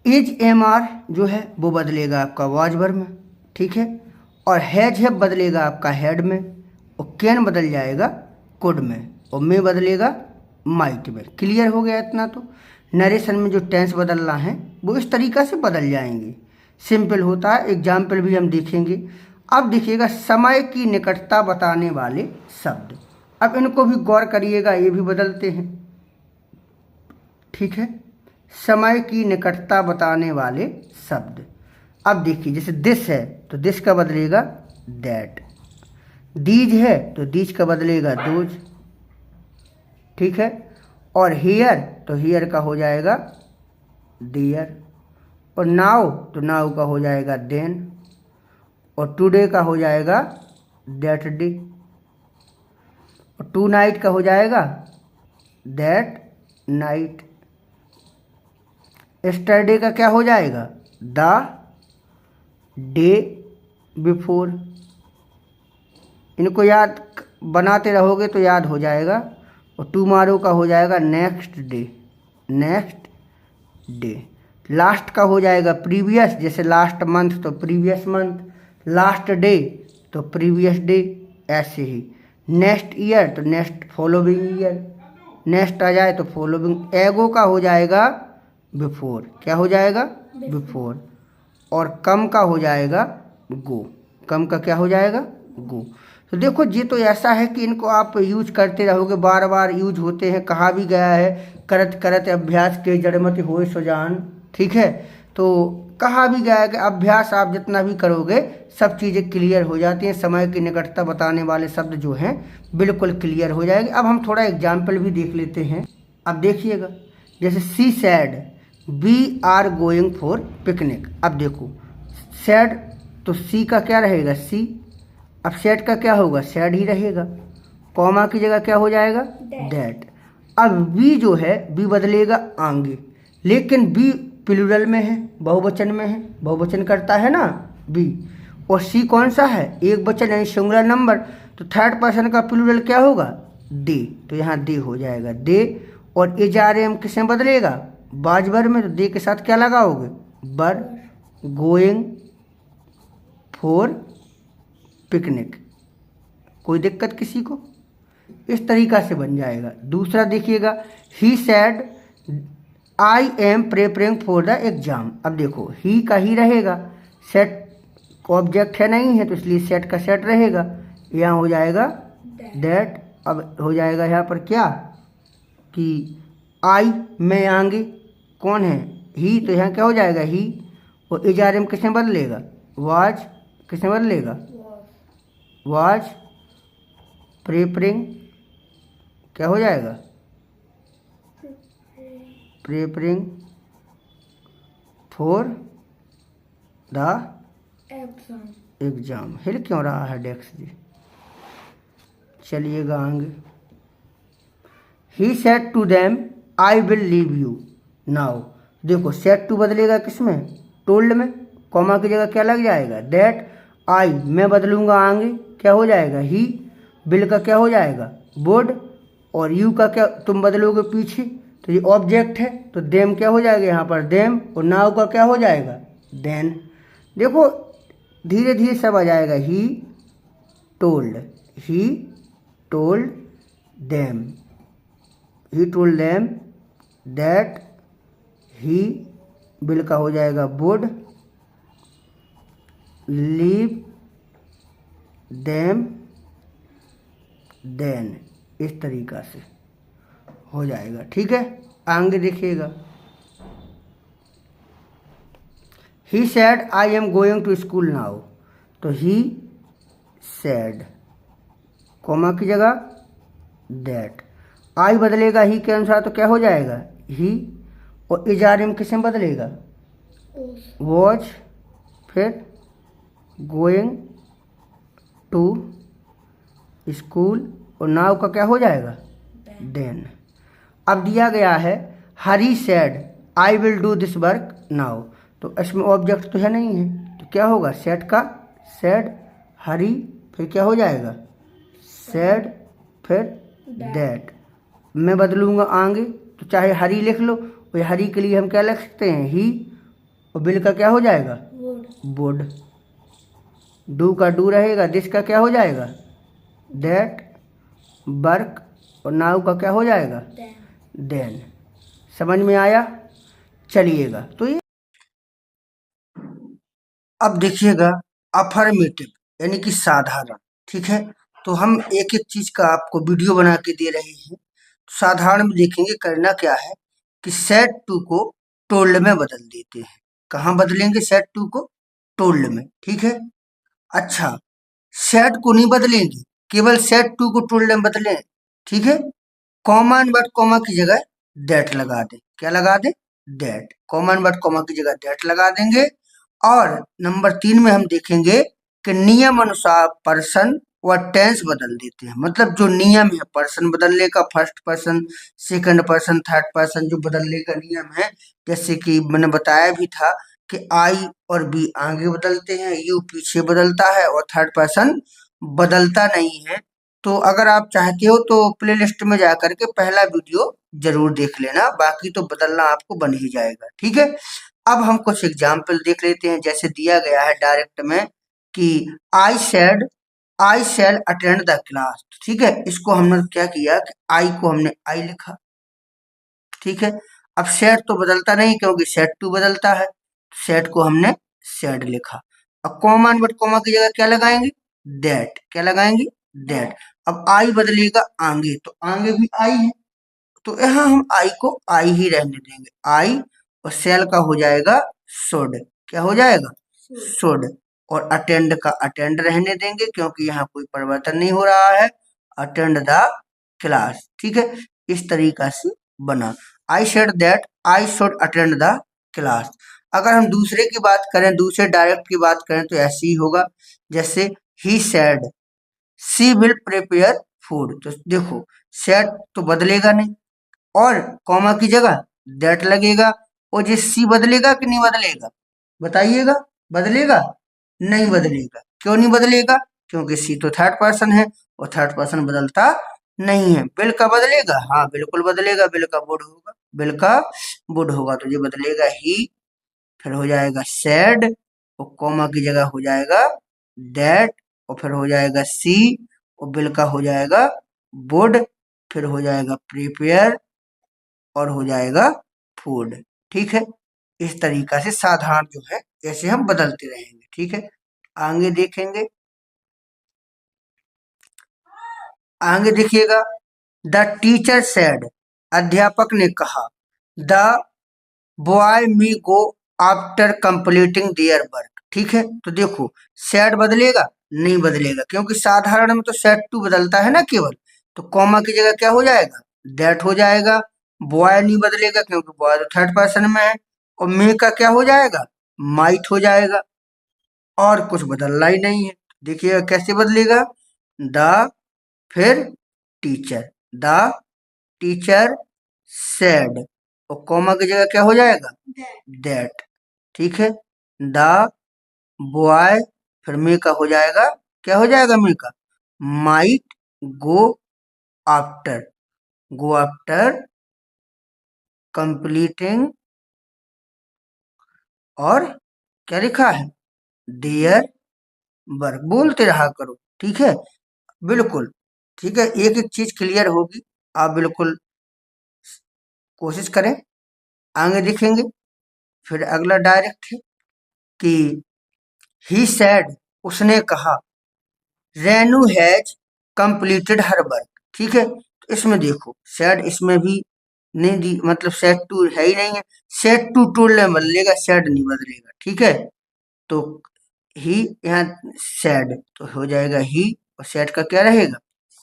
इज एम आर जो है वो बदलेगा आपका वाज वर्ब में। ठीक है, और हैज है बदलेगा आपका हेड में, और कैन बदल जाएगा कुड में, और मे बदलेगा माइट में। क्लियर हो गया इतना? तो नरेशन में जो टेंस बदलना है वो इस तरीक़ा से बदल जाएंगे, सिंपल होता है। एग्जाम्पल भी हम देखेंगे। अब देखिएगा समय की निकटता बताने वाले शब्द, अब इनको भी गौर करिएगा, ये भी बदलते हैं। ठीक है, समय की निकटता बताने वाले शब्द। अब देखिए, जैसे दिस है तो दिस का बदलेगा दैट, दीज है तो दीज का बदलेगा दोज। ठीक है, और हियर तो हियर का हो जाएगा दियर, और नाउ तो नाउ का हो जाएगा देन, और टुडे का हो जाएगा दैट डे, और टू नाइट का हो जाएगा दैट नाइट, एस्टरडे का क्या हो जाएगा द डे बिफोर। इनको याद बनाते रहोगे तो याद हो जाएगा। और टुमारो का हो जाएगा नेक्स्ट डे। लास्ट का हो जाएगा प्रीवियस, जैसे लास्ट मंथ तो प्रीवियस मंथ, लास्ट डे तो प्रीवियस डे, ऐसे ही। नेक्स्ट ईयर तो नेक्स्ट फॉलोइंग ईयर, नेक्स्ट आ जाए तो फॉलोइंग। एगो का हो जाएगा बिफोर, क्या हो जाएगा बिफोर, और कम का हो जाएगा गो, कम का क्या हो जाएगा गो। तो देखो, ये तो ऐसा है कि इनको आप यूज करते रहोगे, बार बार यूज होते हैं। कहा भी गया है करत करत अभ्यास के जड़मति होए सुजान। ठीक है, तो कहा भी गया है कि अभ्यास आप जितना भी करोगे सब चीज़ें क्लियर हो जाती हैं। समय की निकटता बताने वाले शब्द जो हैं बिल्कुल क्लियर हो जाएंगे। अब हम थोड़ा एग्जाम्पल भी देख लेते हैं। अब देखिएगा, जैसे she said we are going for picnic. अब देखो, सैड तो सी का क्या रहेगा सी, अब सैड का क्या होगा सैड ही रहेगा, कॉमा की जगह क्या हो जाएगा दैट। अब वी जो है वी बदलेगा आगे, लेकिन वी प्लूरल में है, बहुवचन में है, बहुवचन करता है ना वी। और सी कौन सा है एक वचन यानी सिंगुलर नंबर, तो थर्ड पर्सन का प्लूरल क्या होगा दे, तो यहाँ दे हो जाएगा दे। और एज आर एम किसमें बदलेगा बाज वर्ब में, तो दे के साथ क्या लगाओगे बर, गोइंग फॉर पिकनिक। कोई दिक्कत किसी को? इस तरीका से बन जाएगा। दूसरा देखिएगा, he said I am preparing for the exam. अब देखो, ही का ही रहेगा, सेट ऑब्जेक्ट है नहीं है तो इसलिए सेट का सेट रहेगा, यहाँ हो जाएगा दैट। अब हो जाएगा यहाँ पर क्या कि आई में आगे कौन है ही, तो यहाँ क्या हो जाएगा ही। और एज आर एम किसने बदलेगा वाज, किसने बदलेगा वाज प्रेपरिंग, क्या हो जाएगा प्रेपरिंग फॉर द एग्जाम। हिल क्यों रहा है डेस्क जी? चलिएगा आगे। He said to them I will leave you now. देखो, सेड टू बदलेगा किसमें टोल्ड में, कॉमा की जगह क्या लग जाएगा दैट। आई मैं बदलूंगा आगे, क्या हो जाएगा ही। बिल का क्या हो जाएगा वुड, और यू का क्या तुम बदलोगे पीछे, तो ये ऑब्जेक्ट है तो देम क्या हो जाएगा यहाँ पर देम, और नाउ का क्या हो जाएगा देन। देखो धीरे धीरे सब आ जाएगा। He told them, he told them that he. Bill का हो जाएगा वुड लीव देम देन। इस तरीक़ा से हो जाएगा। ठीक है, आगे देखिएगा। He said I am going to school now, तो ही सैड, कॉमा की जगह दैट। आई बदलेगा ही के अनुसार तो क्या हो जाएगा ही, और इजारिम किस में बदलेगा वॉज, फिर गोइंग टू स्कूल, और नाउ का क्या हो जाएगा देन। अब दिया गया है Hari said I will do this work now, तो इसमें ऑब्जेक्ट तो है नहीं है, तो क्या होगा सैड का सैड, हरी, फिर क्या हो जाएगा सैड, फिर दैट। मैं बदलूंगा आगे, तो चाहे हरी लिख लो, और हरी के लिए हम क्या लिख सकते हैं ही, और बिल का क्या हो जाएगा वुड, डू का डू रहेगा, दिस का क्या हो जाएगा दैट, वर्क, और नाउ का क्या हो जाएगा देन। समझ में आया? चलिएगा तो ये अब देखिएगा अफर्मेटिव यानी कि साधारण, ठीक है। तो हम एक एक चीज का आपको वीडियो बना के दे रहे हैं। साधारण में देखेंगे करना क्या है कि सेट टू को टोल्ड में बदल देते हैं। कहाँ बदलेंगे सेट टू को टोल्ड में, ठीक है। अच्छा, सेट को नहीं बदलेंगे, केवल सेट टू को टोल्ड में बदलें, ठीक है। कॉमा एंड बट कॉमा की जगह दैट लगा दें, क्या लगा दें that, comma and but comma की जगह दैट लगा देंगे। और नंबर 3 में हम देखेंगे कि नियम अनुसार पर्सन व टेंस बदल देते हैं। मतलब जो नियम है पर्सन बदलने का, first person, second person, third person जो बदलने का नियम है, जैसे कि मैंने बताया भी था कि आई और बी आगे बदलते हैं, यू पीछे बदलता है, और थर्ड पर्सन बदलता नहीं है। तो अगर आप चाहते हो तो प्लेलिस्ट में जा करके पहला वीडियो जरूर देख लेना, बाकी तो बदलना आपको बन ही जाएगा, ठीक है। अब हम कुछ एग्जाम्पल देख लेते हैं, जैसे दिया गया है डायरेक्ट में कि आई शैल अटेंड द क्लास, ठीक है। इसको हमने क्या किया कि आई को हमने आई लिखा, ठीक है। अब सेट तो बदलता नहीं क्योंकि सेट टू बदलता है, सेट को हमने सेड लिखा। अब कॉमा एंड बट कॉमा की जगह क्या लगाएंगे दैट, क्या लगाएंगे दैट। अब आई बदलेगा आगे, तो आगे भी आई है, तो यहाँ हम आई को आई ही रहने देंगे, आई, और सेल का हो जाएगा शुड, क्या हो जाएगा शुड, और अटेंड का अटेंड रहने देंगे क्योंकि यहाँ कोई परिवर्तन नहीं हो रहा है, अटेंड द क्लास, ठीक है। इस तरीका से बना I said that I should attend the class. अगर हम दूसरे की बात करें, दूसरे डायरेक्ट की बात करें तो ऐसे ही होगा, जैसे he said she will prepare food, तो देखो सेड तो बदलेगा नहीं, और कॉमा की जगह दैट लगेगा, और ये सी बदलेगा कि नहीं बदलेगा बताइएगा, बदलेगा नहीं बदलेगा। क्यों नहीं बदलेगा? क्योंकि सी तो थर्ड पर्सन है, और थर्ड पर्सन बदलता नहीं है। बिल का बदलेगा, हाँ बिल्कुल बदलेगा, बिल का वुड होगा, बिल का वुड होगा, तो ये बदलेगा ही, फिर हो जाएगा सैड, और कॉमा की जगह हो जाएगा दैट, और फिर हो जाएगा सी, और बिल का हो जाएगा वुड, फिर हो जाएगा प्रिपेयर, और हो जाएगा फूड, ठीक है। इस तरीका से साधारण जो है ऐसे हम बदलते रहेंगे, ठीक है। आगे देखेंगे, आगे देखिएगा द टीचर सेड, अध्यापक ने कहा, the boy me go after completing their work, ठीक है। तो देखो सेड बदलेगा नहीं बदलेगा, क्योंकि साधारण में तो सेड टू बदलता है ना केवल, तो कॉमा की जगह क्या हो जाएगा दैट हो जाएगा। बॉय नहीं बदलेगा क्योंकि बॉय तो थर्ड पर्सन में है, और मे का क्या हो जाएगा माइट हो जाएगा, और कुछ बदलना ही नहीं है। देखिएगा कैसे बदलेगा, द, फिर टीचर, द टीचर सेड, और कॉमा की जगह क्या हो जाएगा दैट, ठीक है। द बॉय, फिर मे का हो जाएगा, क्या हो जाएगा मे का might go after, go after completing, और क्या लिखा है देयर वर्क, बोलते रहा करो, ठीक है बिल्कुल, ठीक है। एक एक चीज क्लियर होगी, आप बिल्कुल कोशिश करें। आगे देखेंगे, फिर अगला डायरेक्ट है कि ही सेड, उसने कहा, Renu has completed her work, ठीक है। तो इसमें देखो सेड इसमें भी नहीं दी, मतलब सेड टू है ही नहीं है। सेड टू टोल्ड में बदलेगा, सेड नहीं बदलेगा, ठीक है। तो ही यहाँ सैड तो हो जाएगा ही, और सैड का क्या रहेगा,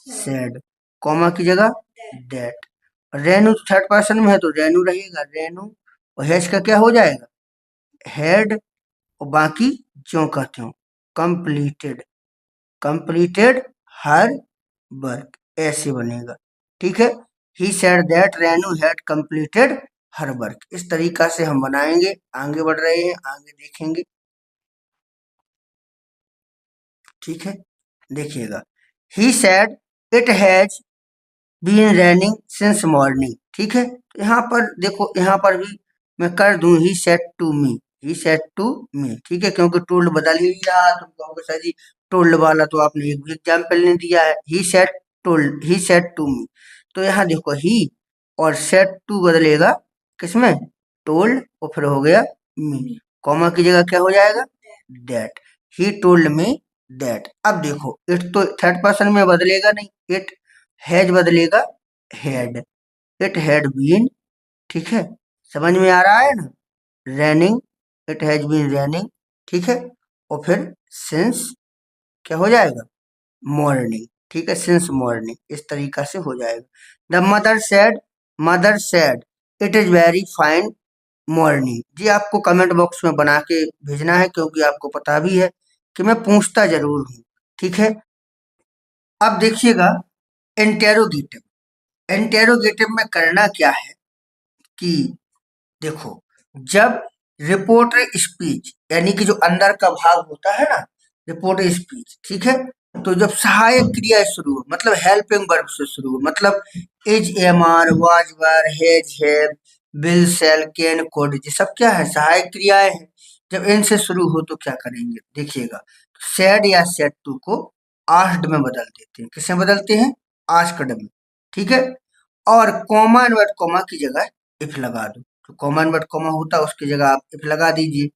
सैड, कॉमा की जगह दैट। रेनू थर्ड पर्सन में है तो रेनू रहेगा, रेनू, और हैज का क्या हो जाएगा, हैड, और बाकी जो कहते हो कंप्लीटेड, कंप्लीटेड हर वर्क, ऐसे बनेगा, ठीक है। He said that Renu had completed her work. इस तरीका से हम बनाएंगे, आगे बढ़ रहे हैं, आगे देखेंगे, ठीक है। देखिएगा, he said it has been raining since morning, ठीक है। तो यहाँ पर देखो, यहाँ पर भी मैं कर दूं he said to me, he said to me, ठीक है, क्योंकि टोल्ड बदल ही रहा, तुम कहोगे सर जी टोल्ड वाला तो आपने एक भी एग्जाम्पल नहीं दिया है। He said told, he said to me, तो यहाँ देखो ही और सेड टू बदलेगा किसमें, टोल्ड, और फिर हो गया मी, कॉमा की जगह क्या हो जाएगा, that. He told me that. अब देखो, इट तो थर्ड पर्सन में बदलेगा नहीं, इट हैज बदलेगा हैड, इट हैड बीन, ठीक है, समझ में आ रहा है ना, raining, it has been raining, ठीक है, और फिर सिंस क्या हो जाएगा, मॉर्निंग, ठीक है, सिंस मॉर्निंग, इस तरीका से हो जाएगा। The mother said it is very fine morning. जी आपको कमेंट बॉक्स में बना के भेजना है, क्योंकि आपको पता भी है कि मैं पूछता जरूर हूँ, ठीक है। अब देखिएगा, इंटेरोगेटिव, इंटेरोगेटिव में करना क्या है कि देखो, जब रिपोर्टर स्पीच यानी कि जो अंदर का भाग होता है ना, रिपोर्टर स्पीच, ठीक है, तो जब सहायक क्रिया शुरू हो, मतलब हेल्पिंग वर्ब से शुरू हो, मतलब is, am are, was were, has have, will shall, can could, ये सब क्या है, सहायक क्रियाएं हैं। जब इनसे शुरू हो तो क्या करेंगे, देखिएगा, सेड या सेड टू को आस्क्ड में बदल देते हैं, किसमें बदलते हैं, आस्क्ड में, ठीक है। और कॉमा इनवर्ट कॉमा की जगह इफ लगा दो, तो कॉमा इनवर्ट कॉमा होता है उसकी जगह आप इफ लगा दीजिए।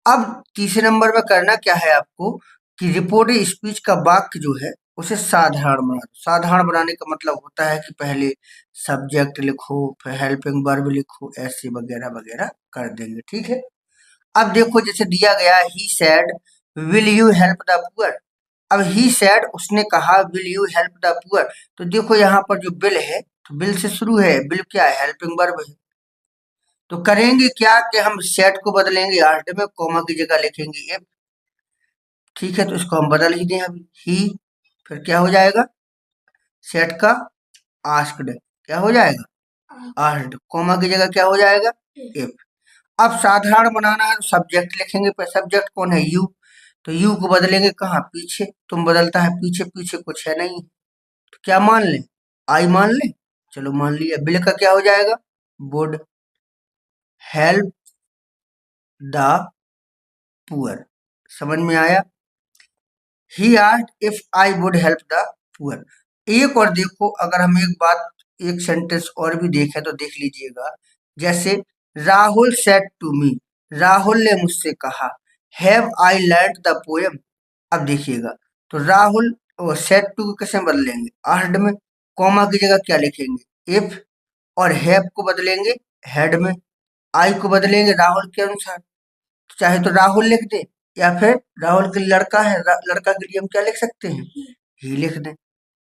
अब तीसरे नंबर में करना क्या है आपको कि रिपोर्टेड स्पीच का वाक्य जो है उसे साधारण बना दो। साधारण बनाने का मतलब होता है कि पहले सब्जेक्ट लिखो, फिर हेल्पिंग वर्ब लिखो, ऐसे वगैरह वगैरह कर देंगे, ठीक है। अब देखो, जैसे दिया गया he said will you help the poor. अब ही सेड उसने कहा will you help the poor, तो देखो यहाँ पर जो बिल है, तो बिल से शुरू है, बिल क्या है, हेल्पिंग वर्ब है। तो करेंगे क्या कि हम सेट को बदलेंगे आर्ट में, कॉमा की जगह लिखेंगे इफ, ठीक है, तो इसको हम बदल ही दें अभी, ही, फिर क्या हो जाएगा, सेट का आस्क्ड, क्या हो जाएगा, आस्क्ड, कॉमा की जगह क्या हो जाएगा, इफ। अब साधारण बनाना है तो सब्जेक्ट लिखेंगे, पर सब्जेक्ट कौन है, यू, तो यू को बदलेंगे कहाँ, पीछे, तुम बदलता है पीछे, पीछे कुछ है नहीं, तो क्या मान लें, आई मान लें, चलो मान लिया। बिल का क्या हो जाएगा, वुड हेल्प द पुअर, समझ में आया। He asked if I would help the poor. एक और देखो, अगर हम एक बात, एक सेंटेंस और भी देखें तो देख लीजिएगा, जैसे Rahul said to me, Rahul ने मुझसे कहा, have I learn the poem. अब देखिएगा, तो राहुल और सेड टू को कैसे बदलेंगे, आस्क्ड में, कॉमा की जगह क्या लिखेंगे, इफ, और हैव को बदलेंगे हैड में, आई को बदलेंगे राहुल के अनुसार, चाहे तो राहुल लिख दे, या फिर राहुल के लड़का है, लड़का के लिए हम क्या लिख सकते हैं, ही लिख दें,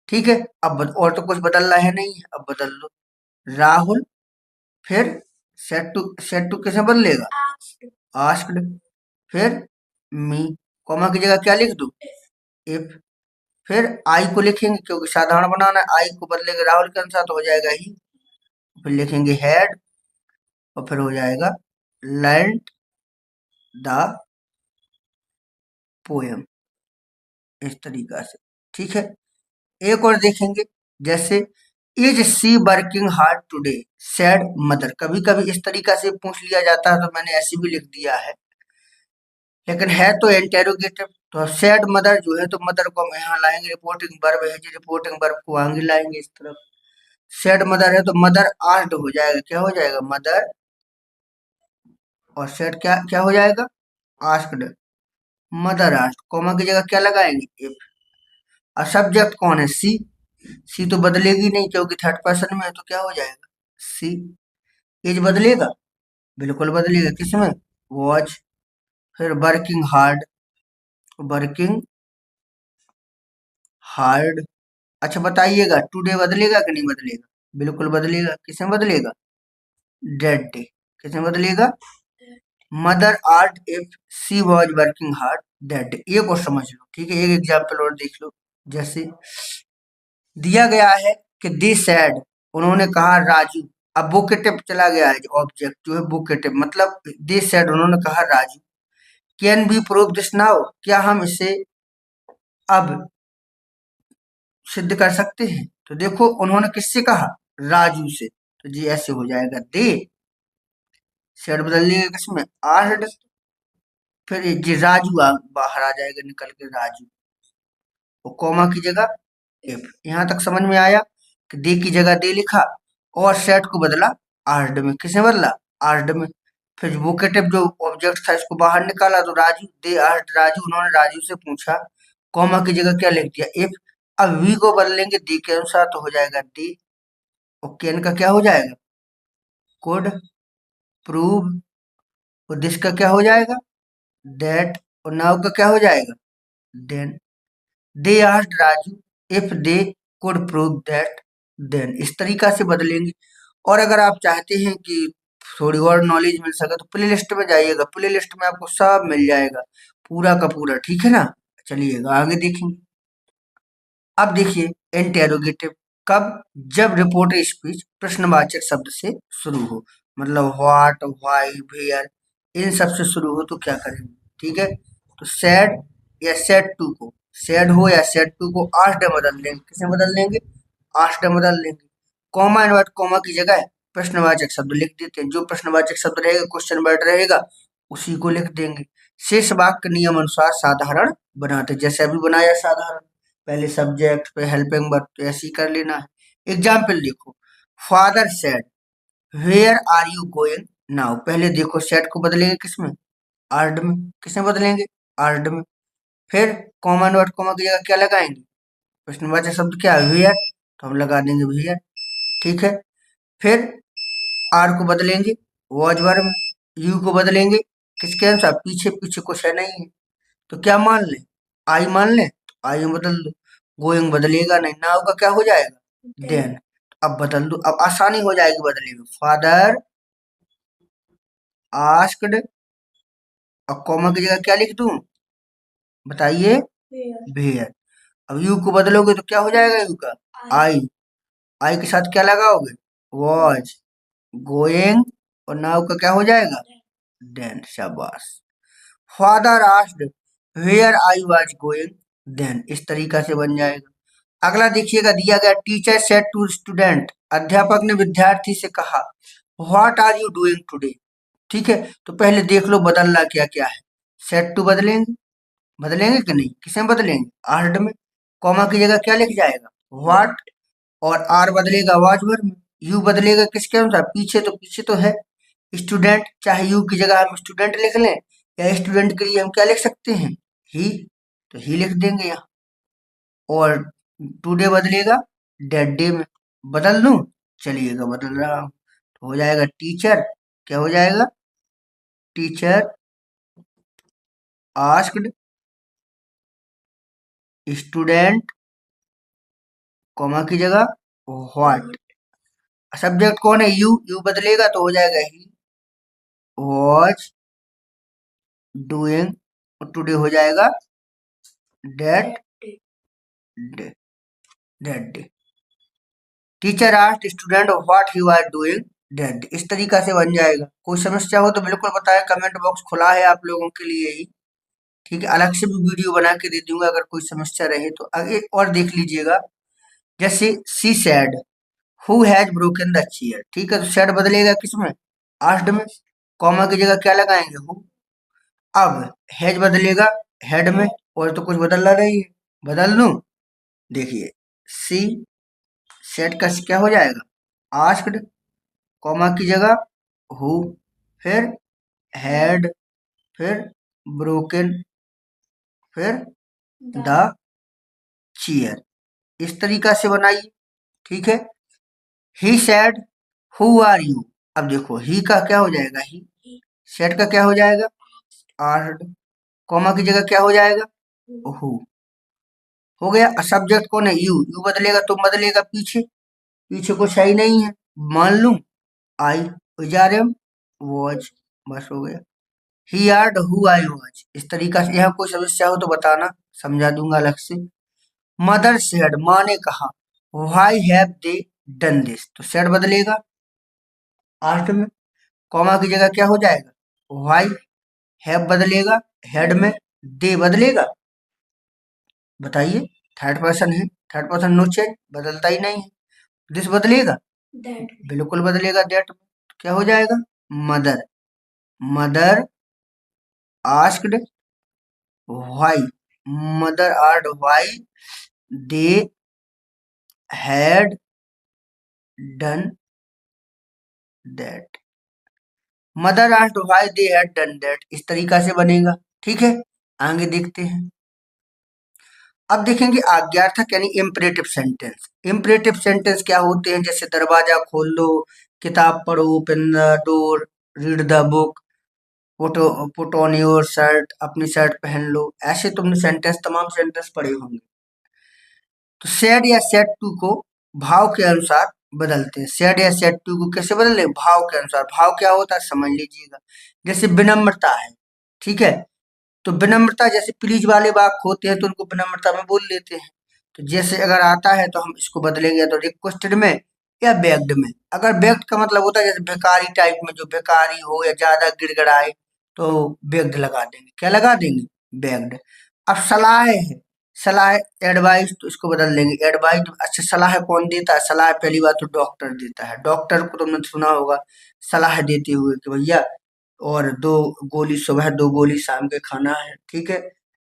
ठीक है। अब और तो कुछ बदलना है नहीं है, अब बदल लो, राहुल, फिर सेट टू कैसे बदलेगा, आस्क्ड, फिर मी, कॉमा की जगह क्या लिख दो, इफ, फिर आई को लिखेंगे क्योंकि साधारण बनाना है, आई को बदलेंगे राहुल के अनुसार तो हो जाएगा ही, फिर लिखेंगे हैड, और फिर हो जाएगा लर्न द पोएम, इस तरीका से, ठीक है। एक और देखेंगे, जैसे is she working hard today, said mother, कभी कभी इस तरीका से पूछ लिया जाता है तो मैंने ऐसे भी लिख दिया है, लेकिन है तो इंटेरोगेटिव, तो सैड मदर जो है तो मदर को हम यहाँ लाएंगे, रिपोर्टिंग वर्ब है जी, रिपोर्टिंग वर्ब को आगे लाएंगे इस तरफ, सैड मदर है तो मदर आस्क्ड हो जाएगा, क्या हो जाएगा, मदर, और सैड क्या क्या हो जाएगा, आस्क्ड, मदर आस्क्ड, कॉमा की जगह क्या लगाएंगे, इफ। और सब्जेक्ट कौन है, सी, सी तो बदलेगी नहीं क्योंकि थर्ड पर्सन में है, तो क्या हो जाएगा, सी। एज बदलेगा, बिल्कुल बदलेगा, किसमें? वॉच। फिर वर्किंग हार्ड, वर्किंग हार्ड। अच्छा बताइएगा, टुडे बदलेगा कि नहीं बदलेगा? बिल्कुल बदलेगा, किसमें बदलेगा? That day. किसमें बदलेगा? Mother art if she was working hard that day. ये को समझ लो, ठीक है। एक एग्जाम्पल और देख लो। जैसे दिया गया है कि दे सैड, उन्होंने कहा राजू। अब वोकेटिव चला गया है, ऑब्जेक्ट जो है वोकेटिव, मतलब दे सैड उन्होंने कहा Raju. Can be prove this now, क्या हम इसे अब सिद्ध कर सकते हैं? तो देखो उन्होंने किससे कहा? राजू से। तो जी ऐसे हो जाएगा, दे सैड बदल लिएगा किसमें? आर्ड। फिर ये जी राजू बाहर आ जाएगा निकल के, राजू। वो कॉमा की जगह इफ। यहाँ तक समझ में आया कि दे की जगह दे लिखा और सेट को बदला आर्ड में। किसने बदला? आर्ड में। फिर वोकेटिव जो ऑब्जेक्ट था इसको बाहर निकाला, तो राजू, दे आर्ड राजू, उन्होंने राजू से पूछा। कॉमा की जगह क्या लिख दिया? इफ। अब वी को बदलेंगे दे के अनुसार, तो हो जाएगा डी। और कैन का क्या हो जाएगा? कुड। प्रूव। और दिस का क्या हो जाएगा? दैट। और नाउ का क्या हो जाएगा? Then. They asked Raju if they could prove that then. इस तरीका से बदलेंगे। और अगर आप चाहते हैं कि थोड़ी और नॉलेज मिल सके तो प्ले लिस्ट में जाइएगा, प्ले लिस्ट में आपको सब मिल जाएगा, पूरा का पूरा, ठीक है ना। चलिएगा आगे देखेंगे। अब देखिए इंटेरोगेटिव कब? जब रिपोर्ट स्पीच प्रश्नवाचक शब्द से शुरू हो, मतलब व्हाट, व्हाई, वेयर, इन सब से शुरू हो तो क्या करेंगे? ठीक है। तो सैड या सैड टू को, सैड हो या सैड टू को आस्क्ड में बदल देंगे। किसे बदल देंगे? आस्क्ड में बदल देंगे। कॉमा इनवर्ट कॉमा की जगह प्रश्नवाचक शब्द लिख देते हैं। जो प्रश्नवाचक शब्द रहेगा, क्वेश्चन वर्ड रहेगा, उसी को लिख देंगे। शेष वाक्य नियम अनुसार साधारण बनाते, जैसे अभी बनाया साधारण, पहले सब्जेक्ट पे हेल्पिंग वर्ब, तो ऐसे ही कर लेना है। एग्जाम्पल देखो, father said where are you going now. पहले देखो सेड को बदलेंगे किसमें? आर्ड में। किसमें बदलेंगे? आर्ड में। फिर कॉमन वर्ड कॉमा की जगह क्या लगाएंगे? प्रश्नवाचक शब्द क्या है? वेयर, तो हम लगा देंगे वेयर, ठीक है। फिर आर को बदलेंगे वॉज वर्ब में, यू को बदलेंगे किसके अनुसार? पीछे पीछे कुछ है नहीं है, तो क्या मान लें? आई मान लें, तो आई में बदल दो। गोइंग बदलेगा नहीं, नाउ का क्या हो जाएगा? देन। अब बदल दो, अब आसानी हो जाएगी बदलने में। फादर आस्क्ड, अब कॉमा की जगह क्या लिख दूं? बताइए। वेयर। अब यू को बदलोगे तो क्या हो जाएगा? यू का आई, आई के साथ क्या लगाओगे? वॉज। गोइंग, और नाउ का क्या हो जाएगा? देन। शाबाश। Father asked where I was going then. इस तरीका से बन जाएगा। अगला देखिएगा, दिया गया टीचर सेड टू स्टूडेंट, अध्यापक ने विद्यार्थी से कहा what are you doing today. ठीक है, तो पहले देख लो बदलना क्या क्या है। सेड टू बदलेंगे, बदलेंगे कि नहीं? किसे में बदलेंगे? आर्ड में। कॉमा की जगह क्या लिख जाएगा? व्हाट। और आर बदलेगा वाज वर्ब में। यू बदलेगा किसके अनुसार? पीछे, तो पीछे तो है स्टूडेंट, चाहे यू की जगह हम स्टूडेंट लिख लें, या स्टूडेंट के लिए हम क्या लिख सकते हैं? ही, तो ही लिख देंगे यहाँ। और टुडे बदलेगा डेड डे में। बदल दूं? चलिएगा बदल रहा हूं, तो हो जाएगा टीचर, क्या हो जाएगा? टीचर आस्क्ड स्टूडेंट, कॉमा की जगह व्हाट। सब्जेक्ट कौन है? यू, यू बदलेगा तो हो जाएगा ही वॉज डूइंग, और टुडे हो जाएगा that day, that day. Teacher asked student what he was doing that. इस तरीका से बन जाएगा। कोई समस्या हो तो बिल्कुल बताएं, कमेंट बॉक्स खुला है आप लोगों के लिए ही, ठीक है। अलग से भी वीडियो बना के दे दूंगा अगर कोई समस्या रहे तो। आगे और देख लीजिएगा, जैसे she said who has broken the chair. ठीक है, तो सैड बदलेगा किसमें? आस्क्ड में। कॉमा की जगह क्या लगाएंगे? हु। अब हैज बदलेगा हेड में, और तो कुछ बदलना नहीं है। बदल दूं? देखिए, सी सेट का क्या हो जाएगा? आस्क्ड, कॉमा की जगह हु, फिर हैड, फिर ब्रोकन, फिर द चेयर। इस तरीका से बनाइए, ठीक है। ही सैड हु आर यू। अब देखो ही का क्या हो जाएगा, ही। सेड का क्या हो जाएगा, आर। कॉमा की जगह क्या हो जाएगा, हु। हो गया। सब्जेक्ट कौन है, यू। यू बदलेगा तो बदलेगा पीछे, पीछे कुछ है ही नहीं है। मान लूं आई जा रहे हम, वॉच। बस हो गया। ही आर्ड हु आई वॉच। इस तरीका से, यहाँ कोई समस्या हो तो बताना, समझा दूंगा अलग से। मदर सेड, माँ ने कहा, why have they done this. तो सेड बदलेगा आर्ट में, कॉमा की जगह क्या हो जाएगा, व्हाई। हैव बदलेगा हेड में, दे बदलेगा, बताइए। थर्ड पर्सन है, थर्ड पर्सन नो चेंज, बदलता ही नहीं है। दिस बदलेगा, बिल्कुल बदलेगा दैट में। क्या हो जाएगा, mother. Mother asked why, mother asked why they had done that. Mother asked why they had done that, इस तरीका से बनेगा। ठीक है, आगे देखते हैं। अब देखेंगे आज्ञार्थक यानी इम्परेटिव सेंटेंस। इम्परेटिव सेंटेंस क्या होते हैं, जैसे दरवाजा खोल दो, किताब पढ़ो, open the door, read the book, put on your shirt, अपनी शर्ट पहन लो। ऐसे तुमने सेंटेंस, तमाम सेंटेंस पढ़े होंगे। तो सेड या सेड टू को भाव के अनुसार बदलते हैं। सेड या सेड टू को कैसे बदले, भाव के अनुसार। भाव क्या होता है समझ लीजिएगा। जैसे विनम्रता है, ठीक है, तो विनम्रता जैसे प्लीज वाले वाक्य होते हैं तो उनको विनम्रता में बोल लेते हैं। तो जैसे अगर आता है तो हम इसको बदलेंगे, तो रिक्वेस्टेड में या बेग्ड में। अगर बेग्ड का मतलब होता है जैसे भिखारी टाइप में, जो भिखारी हो या ज्यादा गिड़गिड़ाए, तो बेग्ड लगा देंगे। क्या लगा देंगे, बेग्ड। अब सलाह है, सलाह एडवाइस, तो इसको बदल देंगे एडवाइस। अच्छा, सलाह कौन देता है, सलाह पहली बात तो डॉक्टर देता है। डॉक्टर को तुमने सुना होगा सलाह देते हुए कि भैया, और 2 गोली सुबह 2 गोली शाम के खाना है, ठीक है।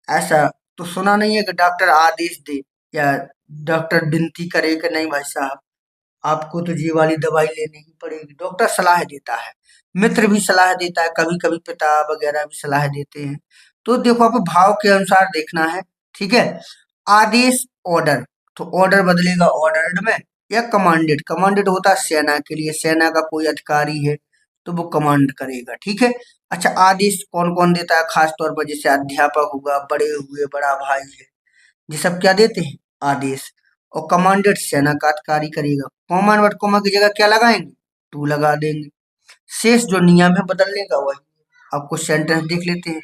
ऐसा तो सुना नहीं है कि डॉक्टर आदेश दे या डॉक्टर विनती करे कि नहीं भाई साहब, आपको तो ये वाली दवाई लेनी ही पड़ेगी। डॉक्टर सलाह देता है, मित्र भी सलाह देता है, कभी कभी पिता वगैरह भी सलाह देते हैं। तो देखो, आपको भाव के अनुसार देखना है, ठीक है। आदेश ऑर्डर, तो ऑर्डर बदलेगा ऑर्डर्ड में, या कमांडेड। कमांडेड होता है सेना के लिए, सेना का कोई अधिकारी है तो वो कमांड करेगा, ठीक है। अच्छा, आदेश कौन कौन देता है, खास तौर पर जैसे अध्यापक हुआ, बड़े हुए, बड़ा भाई है, ये सब क्या देते हैं, आदेश। और कमांडेड सेना का अधिकारी करेगा। कॉमा वर्ड, कॉमा की जगह क्या लगाएंगे, टू लगा देंगे। शेष जो नियम है बदलने का वही। अब कुछ सेंटेंस देख लेते हैं।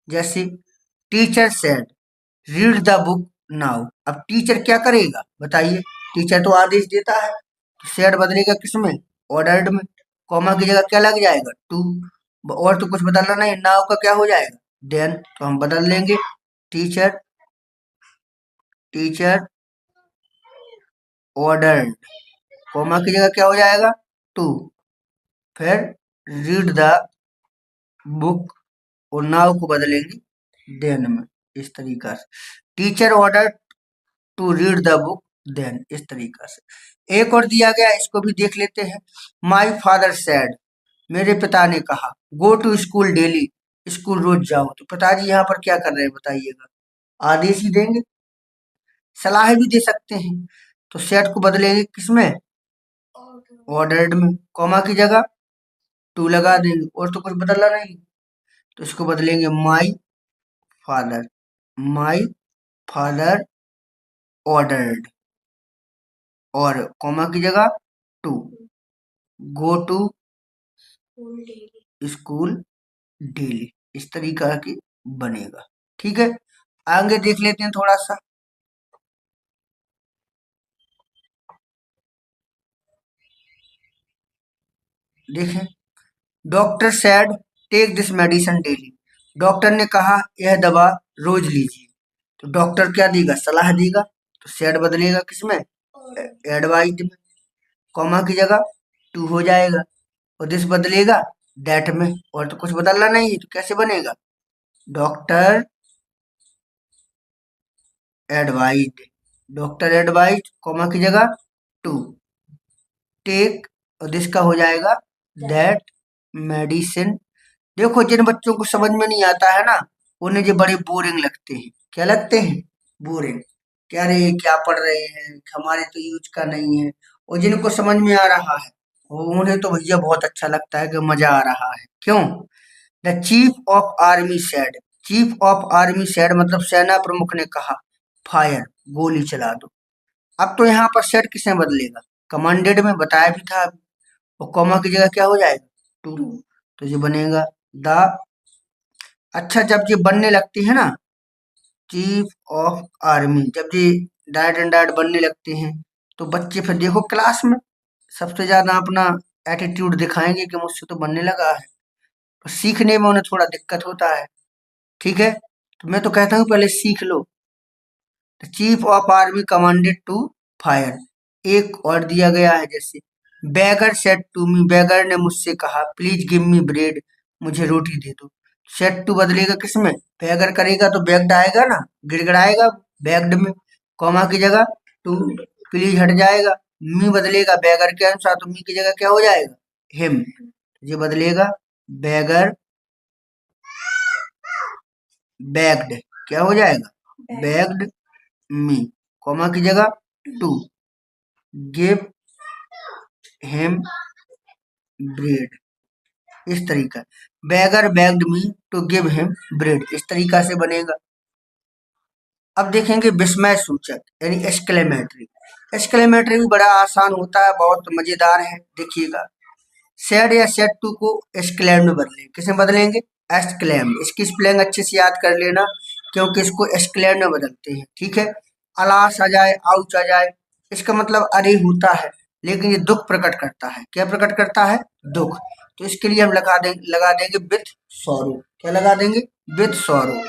जैसे teacher said read the book now. अब टीचर क्या करेगा बताइए, टीचर तो आदेश देता है, तो सेड बदलेगा किसमें, ऑर्डर्ड में। कॉमा की जगह क्या लग जाएगा, टू। और तो कुछ बदलना नहीं, नाउ का क्या हो जाएगा, देन। तो हम बदल लेंगे टीचर, टीचर ऑर्डर्ड, कॉमा की जगह क्या हो जाएगा, टू। फिर रीड द बुक, और नाउ को बदलेंगे देन में, इस तरीका से। Teacher order to read the book then, इस तरीका से। एक और दिया गया, इसको भी देख लेते हैं। माई फादर सैड, मेरे पिता ने कहा, go to school daily, school रोज जाओ। तो पिताजी यहाँ पर क्या कर रहे हैं बताइएगा, आदेश ही देंगे, सलाह भी दे सकते हैं। तो सेट को बदलेंगे किसमें, ऑर्डर्ड में। कॉमा की जगह टू लगा देंगे, और तो कुछ बदलना नहीं। तो इसको बदलेंगे my father, my father ordered, और कॉमा की जगह to, go to school daily, इस तरीका की बनेगा, ठीक है। आगे देख लेते हैं थोड़ा सा। देखें, doctor said take this medicine daily, doctor ने कहा यह दवा रोज लीजिए। तो डॉक्टर क्या देगा, सलाह देगा, तो सैड बदलेगा किसमें, एडवाइज में। कॉमा की जगह टू हो जाएगा, और दिस बदलेगा दैट में, और तो कुछ बदलना नहीं है। तो कैसे बनेगा, doctor advise, doctor advise, comma की जगह टू टेक, और दिस का हो जाएगा दैट मेडिसिन। देखो, जिन बच्चों को समझ में नहीं आता है ना, उन्हें ये बड़े बोरिंग लगते हैं। क्या लगते हैं, बोरिंग। क्या रे क्या पढ़ रहे हैं, हमारे तो यूज का नहीं है। और जिनको समझ में आ रहा है उन्हें तो भैया बहुत अच्छा लगता है कि मजा आ रहा है। क्यों? The chief of army said, chief of army said मतलब सेना प्रमुख ने कहा, फायर, गोली चला दो। अब तो यहाँ पर सेड किसमें बदलेगा? कमांडेड में बताया भी था अभी। और कॉमा की जगह क्या हो जाएगा? टू। तो ये बनेगा द। अच्छा, जब ये बनने लगती है ना, चीफ ऑफ आर्मी, जब ये डायट एंड डायट बनने लगते हैं, तो बच्चे फिर देखो क्लास में सबसे ज्यादा अपना एटीट्यूड दिखाएंगे कि मुझसे तो बनने लगा है। तो सीखने में उन्हें थोड़ा दिक्कत होता है। ठीक है, तो मैं तो कहता हूँ पहले सीख लो। The chief of army commanded to fire. एक और दिया गया है जैसे, beggar said to me, beggar ने मुझसे कहा, प्लीज गिव मी ब्रेड, मुझे रोटी दे दो। सेड टू बदलेगा किसमें? बैगर करेगा तो बैग्ड आएगा ना, गिड़गिड़ाएगा बैग्ड में। कॉमा की जगह टू, प्लीज हट जाएगा। मी बदलेगा बैगर के अनुसार, तो मी की जगह क्या हो जाएगा? हिम। ये बदलेगा बैगर बैग्ड, क्या हो जाएगा? बैग्ड मी। कॉमा की जगह टू, गिव हिम ब्रेड, इस तरीका। Beggar begged me to give him bread, इस तरीका से बनेगा। अब देखेंगे विस्मय सूचक यानी एक्सक्लेमेटरी। एक्सक्लेमेटरी भी बड़ा आसान होता है, बहुत मजेदार है, देखिएगा। सेड या सेड टू को एक्सक्लेम में बदलेंगे। किसे बदलेंगे? एक्सक्लेम। इसकी स्पेलिंग अच्छे से याद कर लेना, क्योंकि इसको एक्सक्लेम में बदलते हैं। ठीक है, अलास आ जाए, आउच आ जाए, इसका मतलब अरे होता है, लेकिन ये दुख प्रकट करता है। क्या प्रकट करता है? दुख। तो इसके लिए हम लगा देंगे विथ सॉरो। क्या लगा देंगे? With sorrow.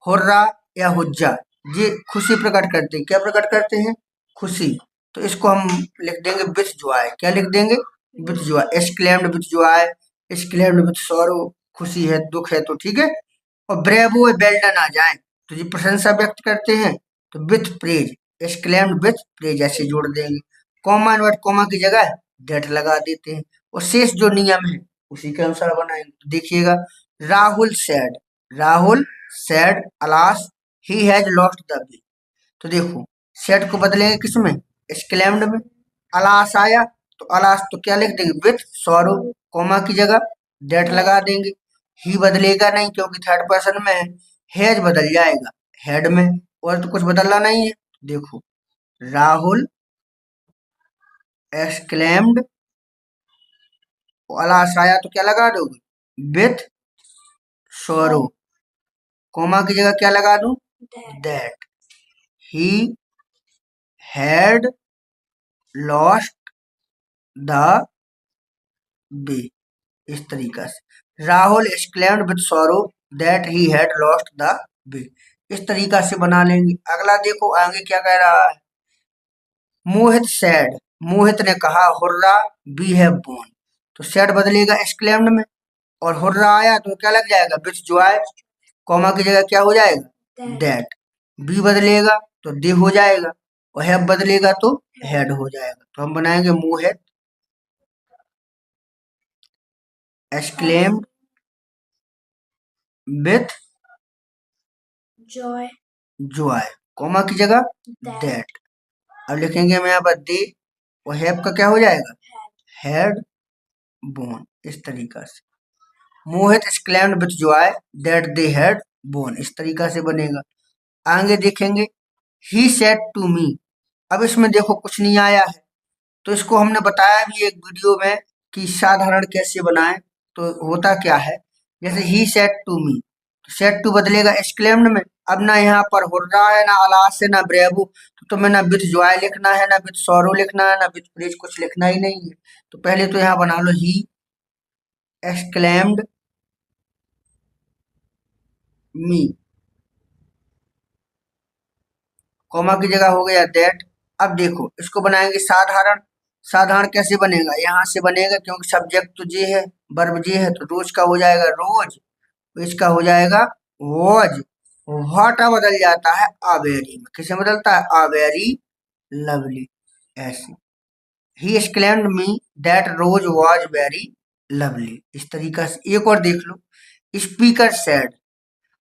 हुर्रा या हुज्जा, ये खुशी प्रकट करते हैं। क्या प्रकट करते हैं? खुशी। तो इसको हम लिख देंगे विथ जॉय। क्या लिख देंगे? With Joy. Exclaimed with Joy, exclaimed with sorrow, खुशी है, दुख है, तो ठीक है। और ब्रेवो वेल डन आ जाए, तो ये प्रशंसा व्यक्त करते हैं, तो with praise, exclaimed with praise ऐसे जोड़ देंगे। कॉमा इनवर्ट कॉमा की जगह डेट लगा देते हैं, और शेष जो नियम है उसी के अनुसार बनाएंगे। तो देखिएगा, Rahul sad, Rahul sad alas he has lost the way. तो देखो, सेट को बदलेंगे किसमें? एक्सक्लेम्ड में। अलास आया, तो अलास तो क्या लिख देंगे? विथ सॉरो, कॉमा की जगह डेट लगा देंगे। ही बदलेगा नहीं क्योंकि थर्ड पर्सन में है। हैज बदल जाएगा हेड में, और तो कुछ बदलना नहीं है। देखो, राहुल एक्सक्लेम्ड, अलास आया तो क्या लगा दोगे? विथ सॉरो, कॉमा की जगह क्या लगा दूं? That he had lost the way, इस तरीका से। Rahul exclaimed with sorrow that he had lost the way, इस तरीका से बना लेंगे। अगला देखो आगे क्या कह रहा है। मोहित सैड, मोहित ने कहा, हुर्रा वी हैव बोन। तो सैड बदलेगा एक्सक्लेम्ड में, और हुर्रा आया तो क्या लग जाएगा? विथ जॉय, कॉमा की जगह क्या हो जाएगा? दैट। बी बदलेगा तो दे हो जाएगा, और हैव बदलेगा तो हैड हो जाएगा। तो हम बनाएंगे Mohit exclaimed with joy, joy, comma की जगह दैट। अब लिखेंगे हम यहाँ पर दे, और हैव का क्या हो जाएगा? हैड बोन, इस तरीका से। Mohit exclaimed with joy that they had bone, इस तरीका से बनेगा। आगे देखेंगे, ही सेड टू मी। अब इसमें देखो कुछ नहीं आया है, तो इसको हमने बताया भी एक वीडियो में कि साधारण कैसे बनाएं। तो होता क्या है, जैसे he said to me, said to बदलेगा एक्सक्लेम्ड में। अब ना यहाँ पर हुर्रा है, ना अलास है, ना ब्रेवो, तो तुम्हें ना विथ जॉय लिखना है, ना विथ सॉरो लिखना है, ना विथ प्रेज, कुछ लिखना ही नहीं है। तो पहले तो यहाँ बना लो ही एक्सक्लेम्ड मी, कॉमा की जगह हो गया दैट। अब देखो इसको बनाएंगे साधारण। साधारण कैसे बनेगा? यहाँ से बनेगा, क्योंकि सब्जेक्ट तो जे है, वर्ब जे है, तो रोज का हो जाएगा रोज, इसका हो जाएगा वॉज। व्हाट बदल जाता है आवेरी में। किसे बदलता है? आवेरी लवली, ऐसे। He exclaimed me that rose was very lovely, इस तरीका से। एक और देख लो, speaker said,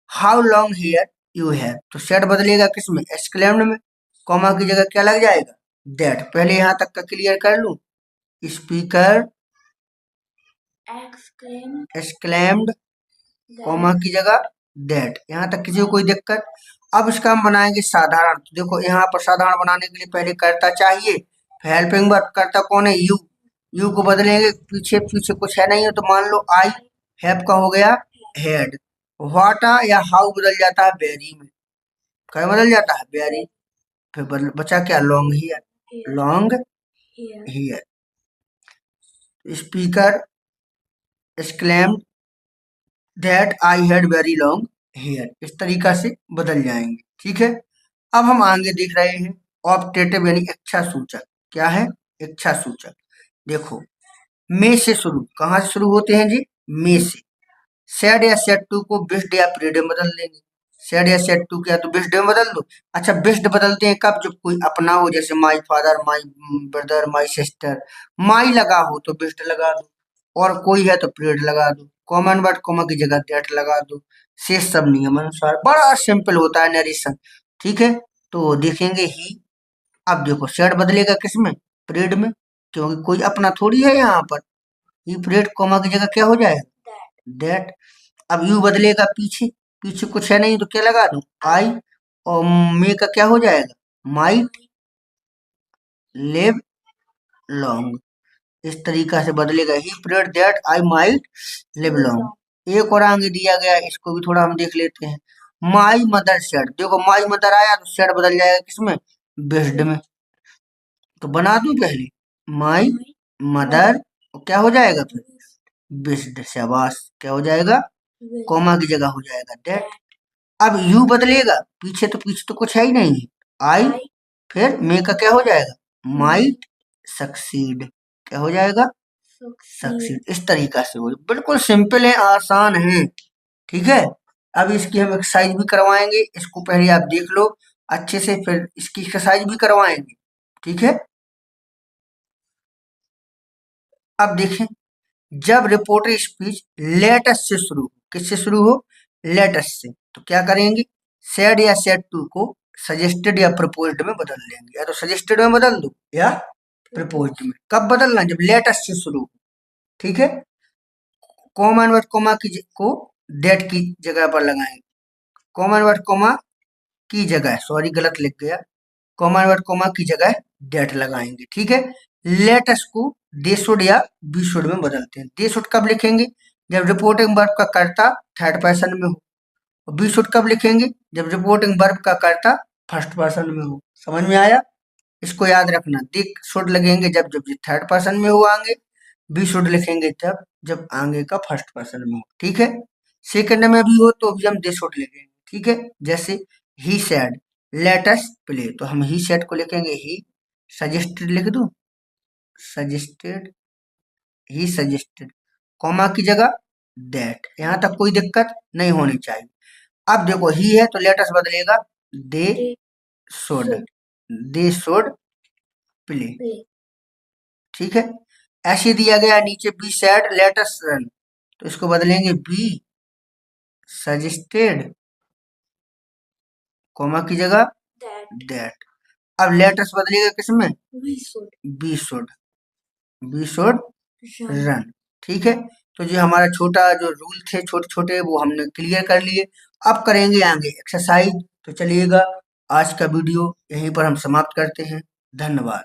how long hair you have. तो सेड बदलेगा किसमें? एक्सक्लेम्ड में, कॉमा की जगह क्या लग जाएगा? दैट। पहले यहां तक का क्लियर कर लूं। स्पीकर एक्सक्लेम्ड कॉमा की जगह दैट। यहाँ तक किसी को कोई दिक्कत? अब इसका हम बनाएंगे साधारण। तो देखो यहाँ पर साधारण बनाने के लिए पहले कर्ता चाहिए, हेल्पिंग वर्ब कर्ता कौन है? यू। यू को बदलेंगे, पीछे पीछे कुछ है नहीं है, तो मान लो आई हैव का हो गया हेड। व्हाटा या हाउ बदल जाता है वेरी में, क्या बदल जाता है? वेरी। फिर बचा क्या? Long here, long here. Speaker exclaimed that I had very long hair. इस तरीका से बदल जाएंगे, ठीक है। अब हम आगे देख रहे हैं ऑप्टेटिव यानी इच्छा सूचक। क्या है? इच्छा सूचक। देखो मे से शुरू, कहाँ से शुरू होते हैं जी? मे से। सैड या सैड टू को बिस्ड या प्रीड में बदल देंगे। सैड या सैड टू क्या तो बिस्ड में बदल दो। अच्छा बिस्ड बदलते हैं कब? जब कोई अपना हो, जैसे my father, my brother, my sister. My लगा हो तो बिस्ड लगा दो, और कोई है तो प्रीड लगा दो। कॉमन वर्ड कॉमा की जगह दैट लगा दो। शेष सब नियम अनुसार। बड़ा सिंपल होता है नरेशन, ठीक है। तो देखेंगे ही। अब देखो सैड बदलेगा किसमें? प्रीड में, क्योंकि कोई अपना थोड़ी है यहाँ पर। ही प्रीड कॉमा की जगह क्या हो जाएगा? दैट। अब यू बदलेगा पीछे, पीछे कुछ है नहीं तो क्या लगा दूं? आई। और मे का क्या हो जाएगा? Might live long. इस तरीका से बदलेगा। He prayed that I might live long. एक और आगे दिया गया है, इसको भी थोड़ा हम देख लेते हैं। My mother said. देखो माई मदर आया तो सेड बदल जाएगा किसमें? बेस्ड में। तो बना दूं पहले माई मदर, क्या हो जाएगा फिर? बेस्ड। शाबाश, क्या हो जाएगा? कॉमा की जगह हो जाएगा दैट। अब यू बदलेगा, पीछे तो कुछ है ही नहीं है। आई फिर मे का क्या हो जाएगा? Might succeed. क्या हो जाएगा? सक्सीड। इस तरीका से हो, बिल्कुल सिंपल है, आसान है, ठीक है। अब इसकी हम एक्सरसाइज भी करवाएंगे, इसको पहले आप देख लो अच्छे से, फिर इसकी एक्सरसाइज भी करवाएंगे, ठीक है। अब देखें, जब रिपोर्टर स्पीच लेटस से शुरू हो, किससे शुरू हो? लेटस से, तो क्या करेंगे? सेड या सेड टू को सजेस्टेड या प्रपोज्ड में बदल लेंगे। या तो सजेस्टेड में बदल दो या प्रपोज्ड में। कब बदलना? जब लेटस से शुरू हो, ठीक है। कॉमन वर्ड कोमा की को डेट की जगह पर लगाएंगे। कॉमन वर्ड कोमा की जगह, सॉरी गलत लिख गया, कॉमन वर्ड कोमा की जगह डेट लगाएंगे, ठीक है। लेटस को दे शुड या बी शुड में बदलते हैं। दे शुड कब लिखेंगे? जब रिपोर्टिंग वर्ब का कर्ता थर्ड पर्सन में हो। और बी शुड कब लिखेंगे? जब रिपोर्टिंग वर्ब का कर्ता फर्स्ट पर्सन में हो। समझ में आया? इसको याद रखना। दे शुड लगेंगे जब जब थर्ड पर्सन में हो आगे। बी शुड लिखेंगे तब जब आगे का फर्स्ट पर्सन में हो, ठीक है। सेकंड में भी हो तो भी हम दे शुड लिखेंगे, ठीक है। जैसे he said let us play, तो हम ही सेड को लिखेंगे ही। सजेस्टेड लिख दूं, सजेस्टेड, ही सजेस्टेड, कॉमा की जगह दैट। यहां तक कोई दिक्कत नहीं होनी चाहिए। अब देखो ही है तो लेट अस बदलेगा they should, they should play, ठीक है। ऐसे दिया गया नीचे be sad let us run, तो इसको बदलेंगे बी सजेस्टेड कॉमा की जगह दैट। अब लेट अस बदलेगा किसमें? Be should, be should run, ठीक है। तो जो हमारा छोटा जो रूल थे छोटे छोटे वो हमने क्लियर कर लिए। अब करेंगे आगे एक्सरसाइज। तो चलिएगा आज का वीडियो यहीं पर हम समाप्त करते हैं। धन्यवाद।